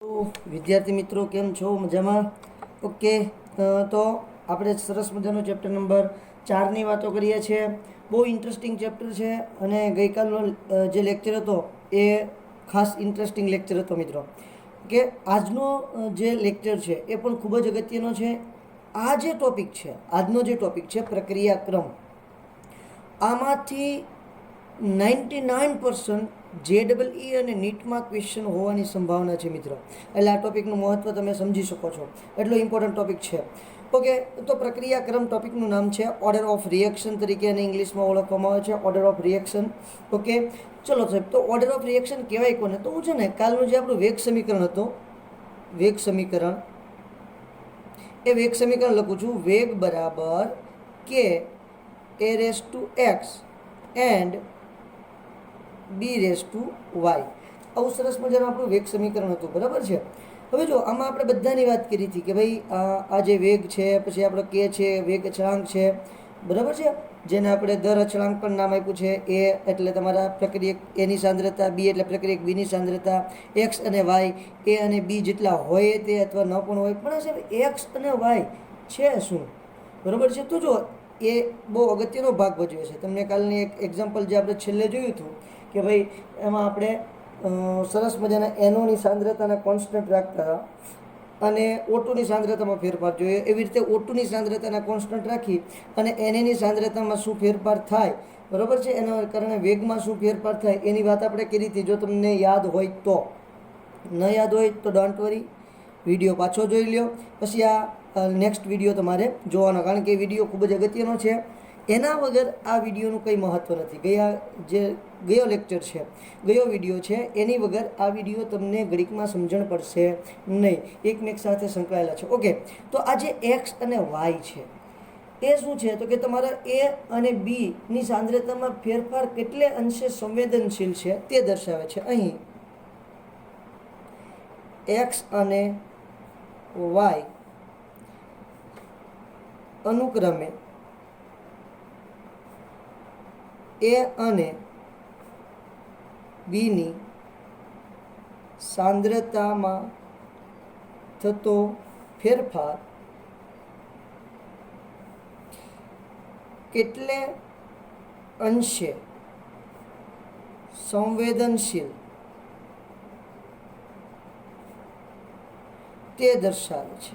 તો વિદ્યાર્થી મિત્રો કેમ છો? મજામાં? ઓકે. તો આપણે સરસ મજાનો ચેપ્ટર નંબર 4ની વાતો કરીએ છીએ. બહુ ઇન્ટરેસ્ટિંગ ચેપ્ટર છે અને ગઈકાલનો જે લેક્ચર હતો એ ખાસ ઇન્ટરેસ્ટિંગ લેક્ચર હતો મિત્રો. કે આજનો જે લેક્ચર છે એ પણ ખૂબ જ અગત્યનો છે. આ જે ટોપિક છે, આજનો જે ટોપિક છે પ્રક્રિયાક્રમ, આમાંથી 99% JEE અને નીટમાં ક્વેશ્ચન હોવાની સંભાવના છે મિત્રો. એટલે આ ટોપિકનું મહત્ત્વ તમે સમજી શકો છો, એટલો ઇમ્પોર્ટન્ટ ટોપિક છે. ઓકે, તો પ્રક્રિયાક્રમ ટોપિકનું નામ છે ઓર્ડર ઓફ રિએક્શન તરીકે અને ઇંગ્લિશમાં ઓળખવામાં આવે છે ઓર્ડર ઓફ રિએક્શન. ઓકે, ચલો સાહેબ, તો ઓર્ડર ઓફ રિએક્શન કહેવાય કોને? તો હું છે ને કાલનું જે આપણું વેગ સમીકરણ હતું, વેગ સમીકરણ, એ વેગ સમીકરણ લખું છું. વેગ બરાબર કે a raise to x and b raise to y. આવું સરસ મજાનું આપણું વેગ સમીકરણ હતું, બરાબર છે. હવે જો આમાં આપણે બધાની વાત કરી હતી કે ભાઈ આ જે વેગ છે, પછી આપણો કે છે વેગ અચળાંક છે, બરાબર છે, જેને આપણે દર અચળાંક પણ નામ આપ્યું છે. એ એટલે તમારા પ્રક્રિયક એની સાંદ્રતા, બી એટલે પ્રક્રિયક બીની સાંદ્રતા, એક્સ અને વાય એ અને બી જેટલા હોય તે અથવા ન પણ હોય, પણ સાહેબ એક્સ અને વાય છે શું? બરાબર છે. તો જો એ બહુ અગત્યનો ભાગ ભજવે છે. તમને કાલની એક એક્ઝામ્પલ જે આપણે છેલ્લે જોયું હતું કે ભાઈ એમાં આપણે સરસ મજાના એનોની સાંદ્રતાના કોન્સ્ટન્ટ રાખતા હતા અને O2ની સાંદ્રતામાં ફેરફાર જોઈએ. એવી રીતે O2ની સાંદ્રતાના કોન્સ્ટન્ટ રાખી અને એનએની સાંદ્રતામાં શું ફેરફાર થાય, બરાબર છે, એના કારણે વેગમાં શું ફેરફાર થાય એની વાત આપણે કરી હતી. જો તમને યાદ હોય તો, ન યાદ હોય તો ડોન્ટ વરી, વિડીયો પાછો જોઈ લ્યો. પછી આ નેક્સ્ટ વિડીયો તમારે જોવાનો, કારણ કે એ વિડીયો ખૂબ જ અગત્યનો છે. એના વગર આ વિડીયોનું કંઈ મહત્ત્વ નથી. ગયો લેક્ચર છે, ગયો વિડીયો છે, એની વગર આ વિડીયો તમને ઘડીકમાં સમજણ પડશે નહીં. એકમેક સાથે સંકળાયેલા છે. ઓકે, તો આ જે એક્સ અને વાય છે એ શું છે? તો કે તમારા એ અને બીની સાંદ્રતામાં ફેરફાર કેટલે અંશે સંવેદનશીલ છે તે દર્શાવે છે. અહીં એક્સ અને વાય અનુક્રમે એ અને બીની સાંદ્રતામાં થતો ફેરફાર કેટલે અંશે સંવેદનશીલ તે દર્શાવે છે.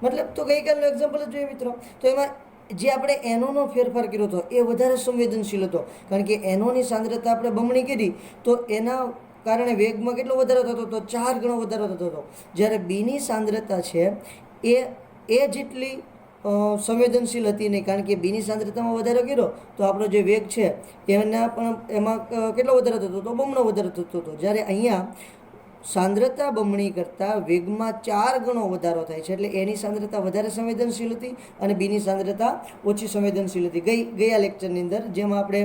મતલબ તો ગઈકાલનું એક્ઝામ્પલ જ જોઈએ મિત્રો. તો એમાં જે આપણે એનોનો ફેરફાર કર્યો હતો એ વધારે સંવેદનશીલ હતો, કારણ કે એનોની સાંદ્રતા આપણે બમણી કરી તો એના કારણે વેગમાં કેટલો વધારો થતો હતો? 4 ગણો વધારો થતો હતો. જ્યારે બીની સાંદ્રતા છે એ જેટલી સંવેદનશીલ હતી નહીં, કારણ કે બીની સાંદ્રતામાં વધારો કર્યો તો આપણો જે વેગ છે એમાં કેટલો વધારો થતો હતો? બમણો વધારો થતો હતો. જ્યારે અહીંયા સાંદ્રતા બમણી કરતાં વેગમાં 4 ગણો વધારો થાય છે. એટલે એની સાંદ્રતા વધારે સંવેદનશીલ હતી અને બીની સાંદ્રતા ઓછી સંવેદનશીલ હતી. ગયા લેક્ચરની અંદર જેમાં આપણે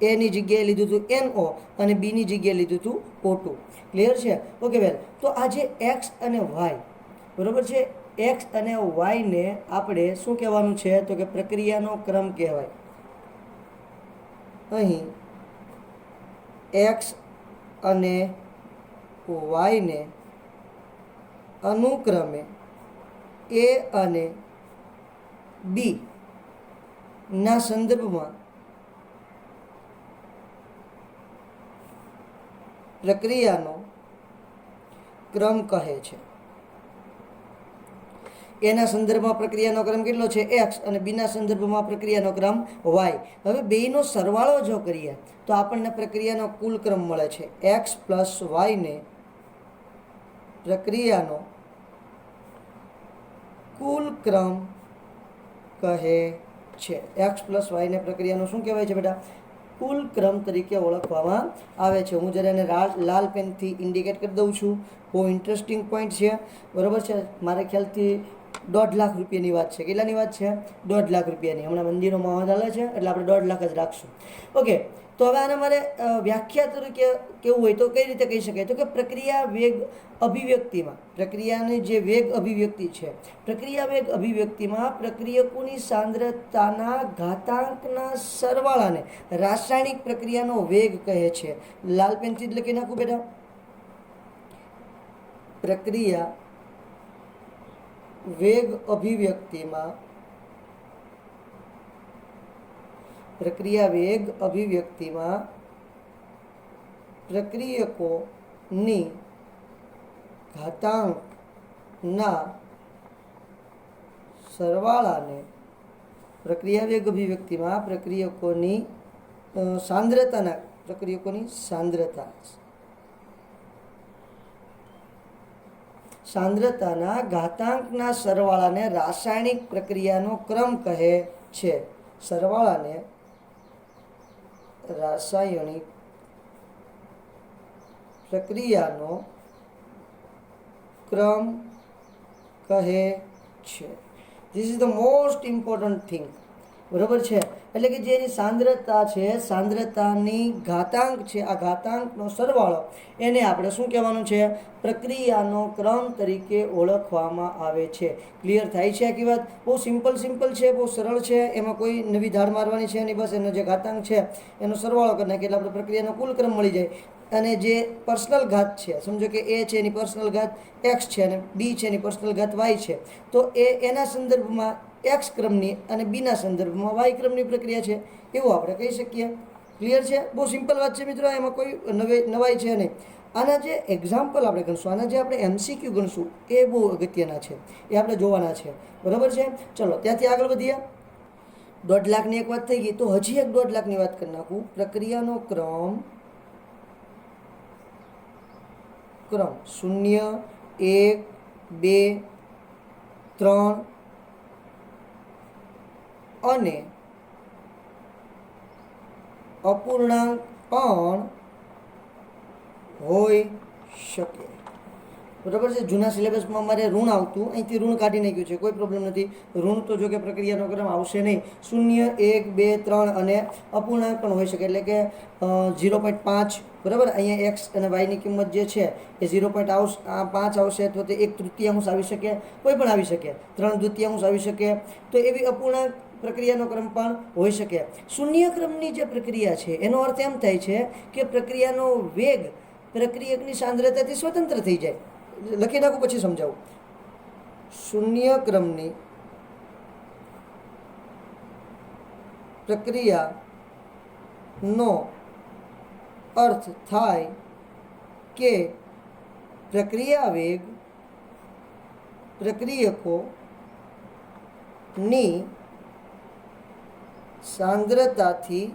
એની જગ્યાએ લીધું હતું NO અને બીની જગ્યાએ લીધું હતું O2. ક્લિયર છે? ઓકે વેલ, તો આ જે એક્સ અને વાય, બરાબર છે, એક્સ અને વાયને આપણે શું કહેવાનું છે? તો કે પ્રક્રિયાનો ક્રમ કહેવાય. અહીં એક્સ અને વાયને અનુક્રમે એ અને બી ના સંદર્ભમાં પ્રક્રિયાનો ક્રમ કહે છે. એના સંદર્ભમાં પ્રક્રિયાનો ક્રમ કેટલો છે? એક્સ, અને બીના સંદર્ભમાં પ્રક્રિયાનો ક્રમ વાય. હવે બેયનો સરવાળો જો કરીએ તો આપણને પ્રક્રિયાનો કુલ ક્રમ મળે છે. એક્સ પ્લસ વાયને પ્રક્રિયાનો કુલ ક્રમ કહે છે. એક્સ પ્લસ વાયને પ્રક્રિયાનો શું કહેવાય છે બેટા? કુલ ક્રમ તરીકે ઓળખવામાં આવે છે. હું જ્યારે એને લાલ પેનથી ઇન્ડિકેટ કરી દઉં છું. બહુ ઇન્ટરેસ્ટિંગ પોઈન્ટ છે, બરાબર છે. મારા ખ્યાલથી 1.5 લાખ રૂપિયાની વાત છે. કેટલાની વાત છે? 1.5 લાખ રૂપિયાની. હમણાં મંદિરનો માહોલ ચાલે છે એટલે આપણે 1.5 લાખ જ રાખશું. ઓકે, તો હવે આને મારે વ્યાખ્યા તરીકે કેવું હોય તો કઈ રીતે કહી શકાય? તો કે પ્રક્રિયા વેગ અભિવ્યક્તિમાં, પ્રક્રિયાની જે વેગ અભિવ્યક્તિ છે, પ્રક્રિયા વેગ અભિવ્યક્તિમાં પ્રક્રિયકોની સાંદ્રતાના ઘાતાંકના સરવાળાને રાસાયણિક પ્રક્રિયાનો વેગ કહે છે. લાલ પેનથી જ લખી નાખું બેટા. પ્રક્રિયા વેગ અભિવ્યક્તિમાં પ્રક્રિયકોની ઘાતાંકના સરવાળાને પ્રક્રિયા વેગ અભિવ્યક્તિમાં પ્રક્રિયકોની સાંદ્રતાના ઘાતાંકના સરવાળાને રાસાયણિક પ્રક્રિયાનો ક્રમ કહે છે. સરવાળાને રાસાયણિક પ્રક્રિયાનો ક્રમ કહે છે. This is the most important thing. બરાબર છે. એટલે કે જે એની સાંદ્રતા છે, સાંદ્રતાની ઘાતાંક છે, આ ઘાતાંકનો સરવાળો એને આપણે શું કહેવાનું છે? પ્રક્રિયાનો ક્રમ તરીકે ઓળખવામાં આવે છે. ક્લિયર થાય છે આખી વાત? બહુ સિમ્પલ છે, બહુ સરળ છે, એમાં કોઈ નવી ધાર મારવાની છે નહીં. બસ એનો જે ઘાતાંક છે એનો સરવાળો કરી નાખીએ એટલે આપણે પ્રક્રિયાનો કુલ ક્રમ મળી જાય. અને જે પર્સનલ ઘાત છે, સમજો કે એ છે એની પર્સનલ ઘાત એક્સ છે અને બી છે એની પર્સનલ ઘાત વાય છે, તો એના સંદર્ભમાં એક્સ ક્રમની અને બીના સંદર્ભમાં વાય ક્રમની પ્રક્રિયા છે, એવું આપણે કહી શકીએ. ક્લિયર છે? બહુ સિમ્પલ વાત છે મિત્રો, એમાં કોઈ નવાઈ છે નહીં. આના જે એક્ઝામ્પલ આપણે ગણશું, આના જે આપણે MCQ ગણશું, એ બહુ અગત્યના છે, એ આપણે જોવાના છે. બરાબર છે? ચલો ત્યાંથી આગળ વધીએ. 1.5 લાખની એક વાત થઈ ગઈ, તો હજી એક 1.5 લાખની વાત કરી નાખું. પ્રક્રિયાનો ક્રમ 0, 1, 2, 3 અને અપૂર્ણાંક પણ હોઈ શકે. બરાબર છે? જૂના સિલેબસમાં અમારે ઋણ આવતું, અહીંથી ઋણ કાઢી નાખ્યું છે, કોઈ પ્રોબ્લેમ નથી. ઋણ તો જો કે પ્રક્રિયાનો ક્રમ આવશે નહીં. 0, 1, 2, 3 અને અપૂર્ણાંક પણ હોઈ શકે, એટલે કે 0.5. બરાબર? અહીંયા એક્સ અને વાયની કિંમત જે છે એ 0.5 આવશે, અથવા તો 1/3 આવી શકે, કોઈ પણ આવી શકે, 3/2 આવી શકે. તો એવી અપૂર્ણાંક પ્રક્રિયાનો ક્રમ પણ હોઈ શકે. શૂન્ય ક્રમની જે પ્રક્રિયા છે એનો અર્થ એમ થાય છે કે પ્રક્રિયાનો વેગ પ્રક્રિયકની સાંદ્રતાથી સ્વતંત્ર થઈ જાય. લખી નાખું પછી સમજાવું. શૂન્ય ક્રમની પ્રક્રિયાનો અર્થ થાય કે પ્રક્રિયા વેગ પ્રક્રિયકોની સાંદ્રતાથી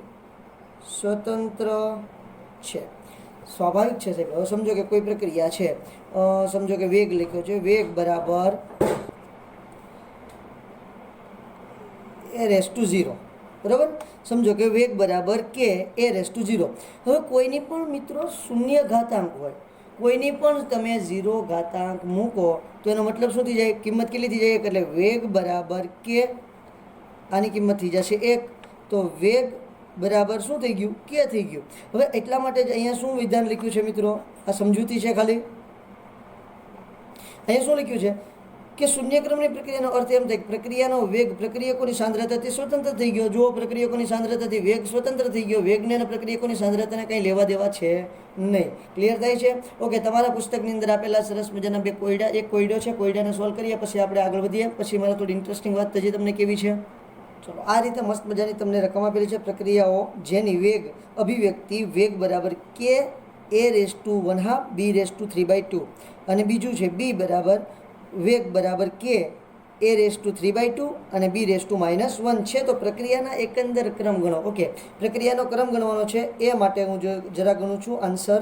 સ્વતંત્ર છે. સ્વાભાવિક છે સાહેબ. હવે સમજો કે કોઈ પ્રક્રિયા છે, સમજો કે વેગ લખ્યો છે, વેગ બરાબર a⁻0. બરાબર? સમજો કે વેગ બરાબર કે a⁻0. હવે કોઈની પણ મિત્રો શૂન્ય ઘાતાંક હોય, કોઈની પણ તમે 0 ઘાતાંક મૂકો તો એનો મતલબ શું થઈ જાય? કિંમત કેટલી થઈ જાય? એટલે વેગ બરાબર કે, આની કિંમત થઈ જશે 1. તો વેગ બરાબર શું થઈ ગયું? કે થઈ ગયું. હવે એટલા માટે જ અહીંયા શું વિધાન લખ્યું છે મિત્રો? આ સમજૂતી છે ખાલી. અહીંયા શું લખ્યું છે કે શૂન્ય ક્રમની પ્રક્રિયાનો અર્થ એમ થાય કે પ્રક્રિયાનો વેગ પ્રક્રિયકોની સાંદ્રતાથી સ્વતંત્ર થઈ ગયો. જો પ્રક્રિયકોની સાંદ્રતાથી વેગ સ્વતંત્ર થઈ ગયો, વેગને અને પ્રક્રિયકોની સાંદ્રતાને કંઈ લેવા દેવા છે નહીં. ક્લિયર થાય છે? ઓકે. તમારા પુસ્તકની અંદર આપેલા સરસ મજાના 2 કોયડા, એક કોયડો છે, કોયડાને સોલ્વ કરીએ, પછી આપણે આગળ વધીએ. પછી મારે થોડી ઇન્ટરેસ્ટિંગ વાત થશે તમને કેવી છે. ચલો, આ રીતે મસ્ત મજાની તમને રકમ આપેલી છે. પ્રક્રિયાઓ જેની વેગ અભિવ્યક્તિ વેગ બરાબર કે a⁻1/2 b⁻3/2 અને બીજું છે b બરાબર વેગ બરાબર કે a⁻3/2 અને b⁻−1 છે. તો પ્રક્રિયાના એકંદર ક્રમ ગણો. ઓકે, પ્રક્રિયાનો ક્રમ ગણવાનો છે, એ માટે હું જરા ગણું છું આન્સર.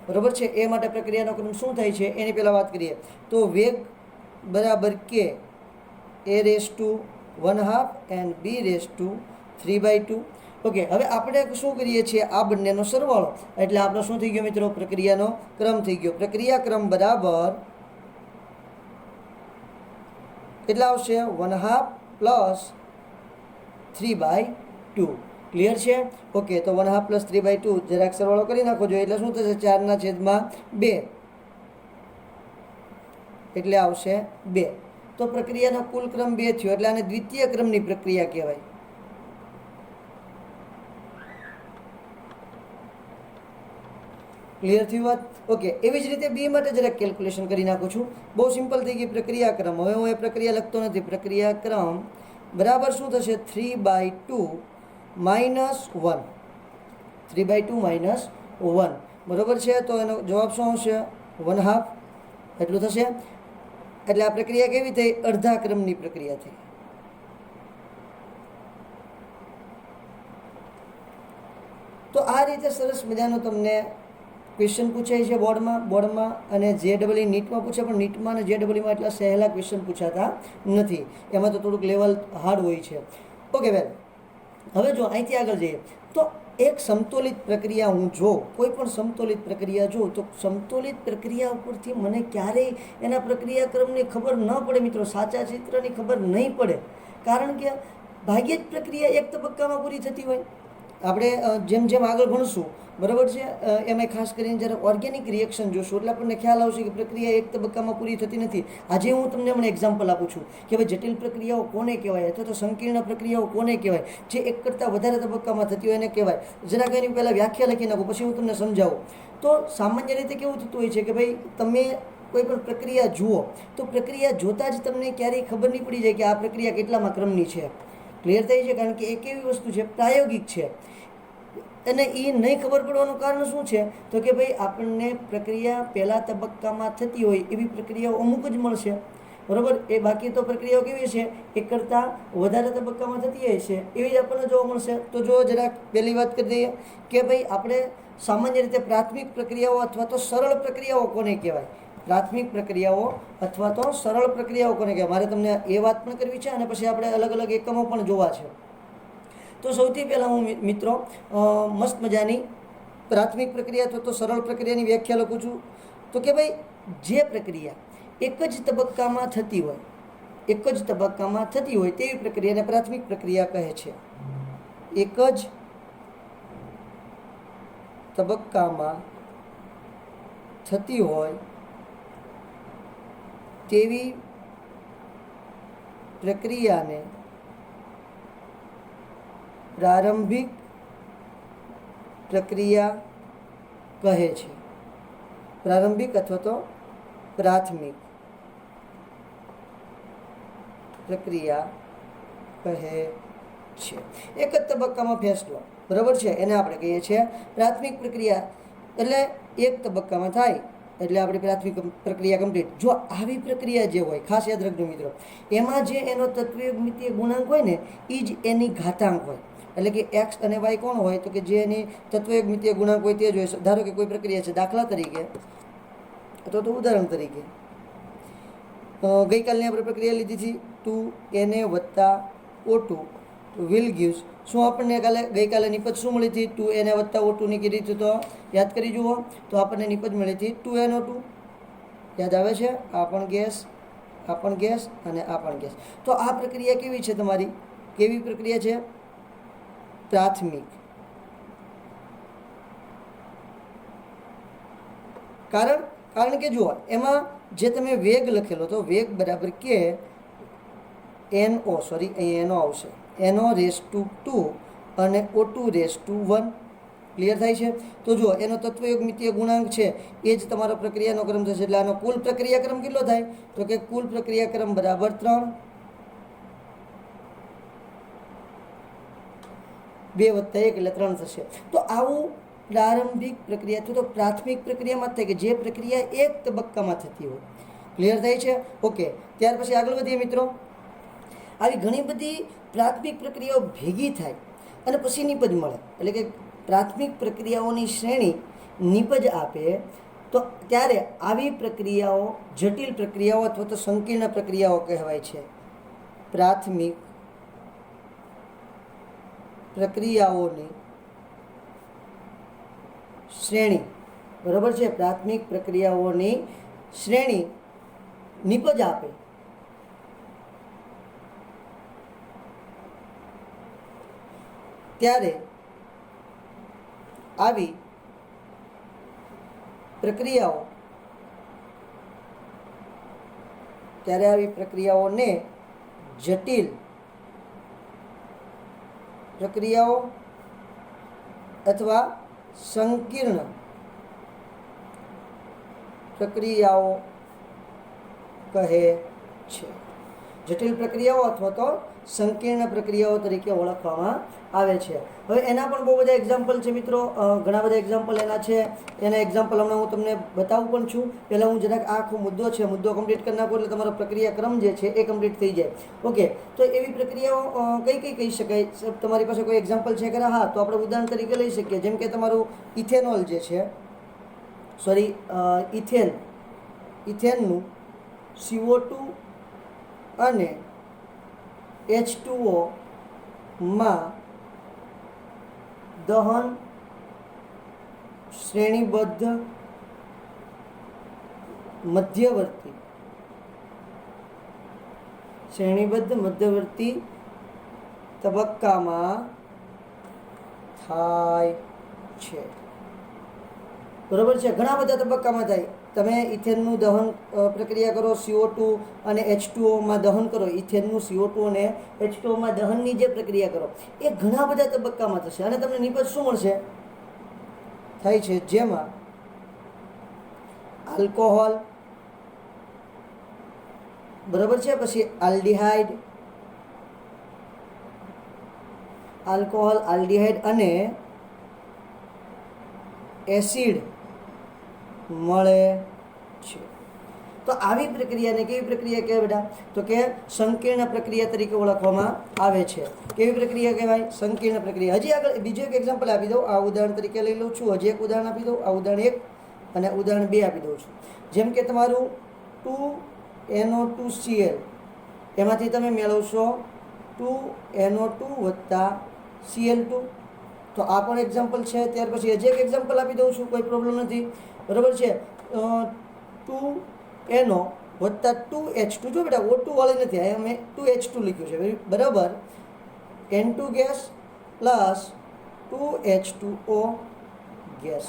બરાબર છે? એ માટે પ્રક્રિયાનો ક્રમ શું થાય છે એની પહેલાં વાત કરીએ. તો વેગ બરાબર કે a⁻1/2 and b⁻3/2. ઓકે. હવે આપણે શું કરીએ છીએ? આ બંનેનો સરવાળો, એટલે આપણો શું થઈ ગયો મિત્રો? પ્રક્રિયાનો ક્રમ થઈ ગયો. પ્રક્રિયા ક્રમ બરાબર કેટલા આવશે? 1/2 + 3/2. ક્લિયર છે? ઓકે. તો 1/2 + 3/2 જરાક સરવાળો કરી નાખો જોઈએ, એટલે શું થશે? 4/2 એટલે આવશે 2. તો પ્રક્રિયાનો કુલ ક્રમ 2 થયો, એટલે આને દ્વિતીય ક્રમની પ્રક્રિયા કહેવાય. ક્લિયર થયું વાત? ઓકે, એવી જ રીતે બી માટે જરાક કેલ્ક્યુલેશન કરી નાખું છું. બહુ સિમ્પલ થઈ ગઈ પ્રક્રિયાક્રમ. હવે હું એ પ્રક્રિયા લખતો નથી. પ્રક્રિયાક્રમ બરાબર શું થશે? 3/2 -1. 3/2 -1 બરાબર છે. તો એનો જવાબ શું આવશે? 1/2 એટલું થશે. એટલે આ પ્રક્રિયા કેવી થઈ? અડધા ક્રમની પ્રક્રિયા થઈ. તો આ રીતે સરસ મજાનો તમને ક્વેશ્ચન પૂછાય છે બોર્ડમાં અને JEE નીટમાં પૂછે, પણ નીટમાં અને JEEમાં એટલા સહેલા ક્વેશ્ચન પૂછાતા નથી. એમાં તો થોડુંક લેવલ હાર્ડ હોય છે. ઓકે વેલ, હવે જો અહીંથી આગળ જઈએ તો એક સમતોલિત પ્રક્રિયા હું જો કોઈ પણ સમતોલિત પ્રક્રિયા જો તો સમતોલિત પ્રક્રિયા ઉપરથી મને ક્યારેય એના પ્રક્રિયાક્રમની ખબર ન પડે મિત્રો, સાચા ચિત્રની ખબર નહીં પડે. કારણ કે ભાગ્યે જ પ્રક્રિયા એક તબક્કામાં પૂરી થતી હોય. આપણે જેમ જેમ આગળ ભણશું બરાબર છે, એમાં ખાસ કરીને જ્યારે ઓર્ગેનિક રિએક્શન જોશું એટલે આપણને ખ્યાલ આવશે કે પ્રક્રિયા એક તબક્કામાં પૂરી થતી નથી. આજે હું તમને હમણાં એક્ઝામ્પલ આપું છું કે ભાઈ જટિલ પ્રક્રિયાઓ કોને કહેવાય અથવા તો સંકીર્ણ પ્રક્રિયાઓ કોને કહેવાય, જે એક કરતાં વધારે તબક્કામાં થતી હોય એને કહેવાય. જરાક એની પહેલાં વ્યાખ્યા લખી નાખું, પછી હું તમને સમજાવું. તો સામાન્ય રીતે કેવું થતું હોય છે કે ભાઈ તમે કોઈ પણ પ્રક્રિયા જુઓ તો પ્રક્રિયા જોતાં જ તમને ક્યારેય ખબર નહીં પડી જાય કે આ પ્રક્રિયા કેટલામાં ક્રમની છે. ક્લિયર થઈ છે? કારણ કે એક એવી વસ્તુ છે પ્રાયોગિક છે અને એ નહીં ખબર પડવાનું કારણ શું છે? તો કે ભાઈ આપણને પ્રક્રિયા પહેલા તબક્કામાં થતી હોય એવી પ્રક્રિયાઓ અમુક જ મળશે બરાબર. એ બાકી તો પ્રક્રિયાઓ કેવી છે? એક કરતાં વધારે તબક્કામાં થતી હોય છે એવી જ આપણને જોવા મળશે. તો જો જરાક પહેલી વાત કરી દઈએ કે ભાઈ આપણે સામાન્ય રીતે પ્રાથમિક પ્રક્રિયાઓ અથવા તો સરળ પ્રક્રિયાઓ કોને કહેવાય? પ્રાથમિક પ્રક્રિયાઓ અથવા તો સરળ પ્રક્રિયાઓ કોને કહેવાય? મારે તમને એ વાત પણ કરવી છે અને પછી આપણે અલગ અલગ એકમો પણ જોવા છે. તો સૌથી પહેલાં હું મિત્રો મસ્ત મજાની પ્રાથમિક પ્રક્રિયા અથવા તો સરળ પ્રક્રિયાની વ્યાખ્યા લખું છું. તો કે ભાઈ જે પ્રક્રિયા એક જ તબક્કામાં થતી હોય તેવી પ્રક્રિયાને પ્રાથમિક પ્રક્રિયા કહે છે. એક જ તબક્કામાં થતી હોય તેવી પ્રક્રિયાને પ્રારંભિક પ્રક્રિયા કહે છે. પ્રારંભિક અથવા તો પ્રાથમિક પ્રક્રિયા કહે છે. એક જ તબક્કામાં ફેસલો બરાબર છે એને આપણે કહીએ છીએ પ્રાથમિક પ્રક્રિયા. એટલે એક તબક્કામાં થાય એટલે આપણી પ્રાથમિક પ્રક્રિયા કમ્પ્લીટ. જો આવી પ્રક્રિયા જે હોય, ખાસ યાદ રાખજો મિત્રો, એમાં જે એનો તત્વયુગ્મિતીય ગુણાંક હોય ને એ જ એની ઘાતાંક હોય. એટલે કે એક્સ અને વાય કોણ હોય? તો કે જે એની તત્વયુગ્મિતીય ગુણાંક હોય તે જ હોય. ધારો કે કોઈ પ્રક્રિયા છે, દાખલા તરીકે અથવા તો ઉદાહરણ તરીકે ગઈકાલની આપણે પ્રક્રિયા લીધી હતી 2Na + O2 વિલ ગીવ્સ. શું આપણને ગઈકાલે નિપજ શું મળી હતી? 2Na + O2 ની કીધી હતી. તો યાદ કરી જુઓ. તો આપણને નિપજ મળી હતી 2NO2. યાદ આવે છે? આ પણ ગેસ અને આ પણ ગેસ. તો આ પ્રક્રિયા કેવી છે તમારી? કેવી પ્રક્રિયા છે? પ્રાથમિક. કારણ કે જુઓ એમાં જે તમે વેગ લખેલો તો વેગ બરાબર કે NO આવશે NO⁻² અને O2⁻1. ક્લિયર થાય છે? તો જુઓ એનો તત્વયુગ્મિતીય ગુણાંક છે એ જ તમારો પ્રક્રિયાનો ક્રમ થશે. એટલે આનો કુલ પ્રક્રિયાક્રમ કેટલો થાય? તો કે કુલ પ્રક્રિયાક્રમ બરાબર 3. 2 + 1 એટલે 3 થશે. તો આવું પ્રારંભિક પ્રક્રિયા તો પ્રાથમિક પ્રક્રિયામાં થાય કે જે પ્રક્રિયા એક તબક્કામાં થતી હોય. ક્લિયર થાય છે? ઓકે, ત્યાર પછી આગળ વધીએ મિત્રો. આવી ઘણી બધી પ્રાથમિક પ્રક્રિયાઓ ભેગી થાય અને પછી નિપજ મળે. એટલે કે પ્રાથમિક પ્રક્રિયાઓની શ્રેણી નિપજ આપે તો ત્યારે આવી પ્રક્રિયાઓ જટિલ પ્રક્રિયાઓ અથવા તો સંકીર્ણ પ્રક્રિયાઓ કહેવાય છે. પ્રાથમિક પ્રક્રિયાઓની શ્રેણી બરાબર છે. પ્રાથમિક પ્રક્રિયાઓની શ્રેણી નિપજ આપે ત્યારે આવી પ્રક્રિયાઓને જટિલ પ્રક્રિયાઓ અથવા સંકીર્ણ પ્રક્રિયાઓ કહે છે. જટિલ પ્રક્રિયાઓ અથવા તો સંકીર્ણ પ્રક્રિયાઓ તરીકે ઓળખવામાં આવે છે. હવે એના પણ બહુ બધા એક્ઝામ્પલ છે મિત્રો, ઘણા બધા એક્ઝામ્પલ એના છે. એના એક્ઝામ્પલ હમણાં હું તમને બતાવું પણ છું. પહેલાં હું જરાક આખો મુદ્દો કમ્પ્લીટ કરી નાખું એટલે તમારો પ્રક્રિયાક્રમ જે છે એ કમ્પ્લીટ થઈ જાય. ઓકે, તો એવી પ્રક્રિયાઓ કઈ કઈ કહી શકાય? તમારી પાસે કોઈ એક્ઝામ્પલ છે ખરા? હા, તો આપણે ઉદાહરણ તરીકે લઈ શકીએ. જેમ કે તમારું ઇથેનોલ જે છે, ઇથેનનું CO2 અને H2O માં દહન શ્રેણીબદ્ધ મધ્યવર્તી તબક્કામાં થાય છે. બરોબર છે, ઘણા બધા તબક્કામાં થાય. તમે ઇથેનનું દહન પ્રક્રિયા કરો, CO2 અને H2O માં દહન કરો, ઇથેનનું CO2 અને H2O માં દહનની જે પ્રક્રિયા કરો એ ઘણા બધા તબક્કામાં થશે અને તમને નિપજ શું મળશે? થાય છે જેમાં આલ્કોહોલ, બરાબર છે, પછી આલ્ડીહાઇડ અને એસિડ મળે છે. તો આવી પ્રક્રિયાને કેવી પ્રક્રિયા કહેવાય બેટા? તો કે સંકીર્ણ પ્રક્રિયા તરીકે ઓળખવામાં આવે છે. કેવી પ્રક્રિયા કહેવાય? સંકીર્ણ પ્રક્રિયા. હજી આગળ બીજું એક એક્ઝામ્પલ આપી દઉં. આ ઉદાહરણ તરીકે લઈ લઉં છું. હજી એક ઉદાહરણ આપી દઉં. આ ઉદાહરણ 1 અને ઉદાહરણ 2 આપી દઉં છું. જેમ કે તમારું 2NO2Cl, એમાંથી તમે મેળવશો 2NO2 વત્તા Cl2. તો આ પણ એક્ઝામ્પલ છે. ત્યાર પછી હજી એક એક્ઝામ્પલ આપી દઉં છું, કોઈ પ્રોબ્લેમ નથી. બરાબર છે, 2NO વત્તા 2H2. જો બેટા O2 વાળી નથી, આ મેં 2H2 લખ્યું છે. બરાબર, N2 gas plus 2H2O gas.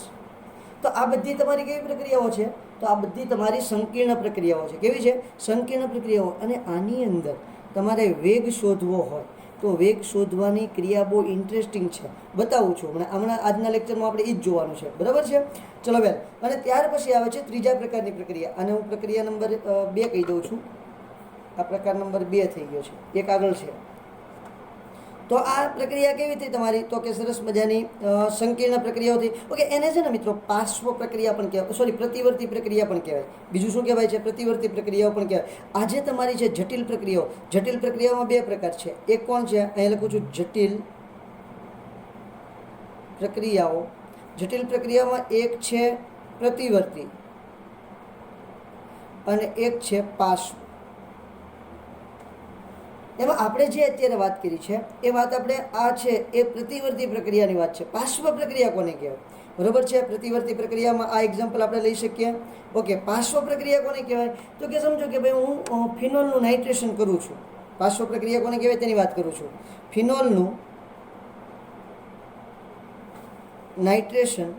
તો આ બધી તમારી કેવી પ્રક્રિયાઓ છે? તો આ બધી તમારી સંકીર્ણ પ્રક્રિયાઓ છે. કેવી છે? સંકીર્ણ પ્રક્રિયાઓ. અને આની અંદર તમારે વેગ શોધવો હોય તો વેગ શોધવાની ક્રિયા બહુ ઇન્ટરેસ્ટિંગ છે, બતાવું છું હમણાં આજના લેક્ચરમાં આપણે એ જ જોવાનું છે. બરાબર છે, ચલો બેન. અને ત્યાર પછી આવે છે ત્રીજા પ્રકારની પ્રક્રિયા. અને હું પ્રક્રિયા નંબર 2 કહી દઉં છું. આ પ્રકાર નંબર 2 થઈ ગયો છે, એક આગળ છે. તો આ પ્રક્રિયા કેવી થઈ તમારી? તો કે સરસ મજાની સંકીર્ણ પ્રક્રિયાઓ થઈ. ઓકે, એને છે ને મિત્રો પાર્શ્વ પ્રક્રિયા પણ કહેવાય, પ્રતિવર્તી પ્રક્રિયા પણ કહેવાય. બીજું શું કહેવાય છે? પ્રતિવર્તી પ્રક્રિયાઓ પણ કહેવાય. આજે તમારી છે જટિલ પ્રક્રિયાઓ. જટિલ પ્રક્રિયાઓમાં 2 પ્રકાર છે. એક કોણ છે? અહીં લખું છું જટિલ પ્રક્રિયાઓ. જટિલ પ્રક્રિયામાં એક છે પ્રતિવર્તી અને એક છે પાર્શ્વ. એમાં આપણે જે અત્યારે વાત કરી છે એ વાત આપણે આ છે એ પ્રતિવર્તી પ્રક્રિયાની વાત છે. પાર્શ્વ પ્રક્રિયા કોને કહેવાય? બરોબર છે, પ્રતિવર્તી પ્રક્રિયામાં આ એક્ઝામ્પલ આપણે લઈ શકીએ. ઓકે, પાર્શ્વ પ્રક્રિયા કોને કહેવાય? તો કે સમજો કે ભાઈ હું ફિનોલનું નાઇટ્રેશન કરું છું. પાર્શ્વ પ્રક્રિયા કોને કહેવાય તેની વાત કરું છું. ફિનોલનું નાઇટ્રેશન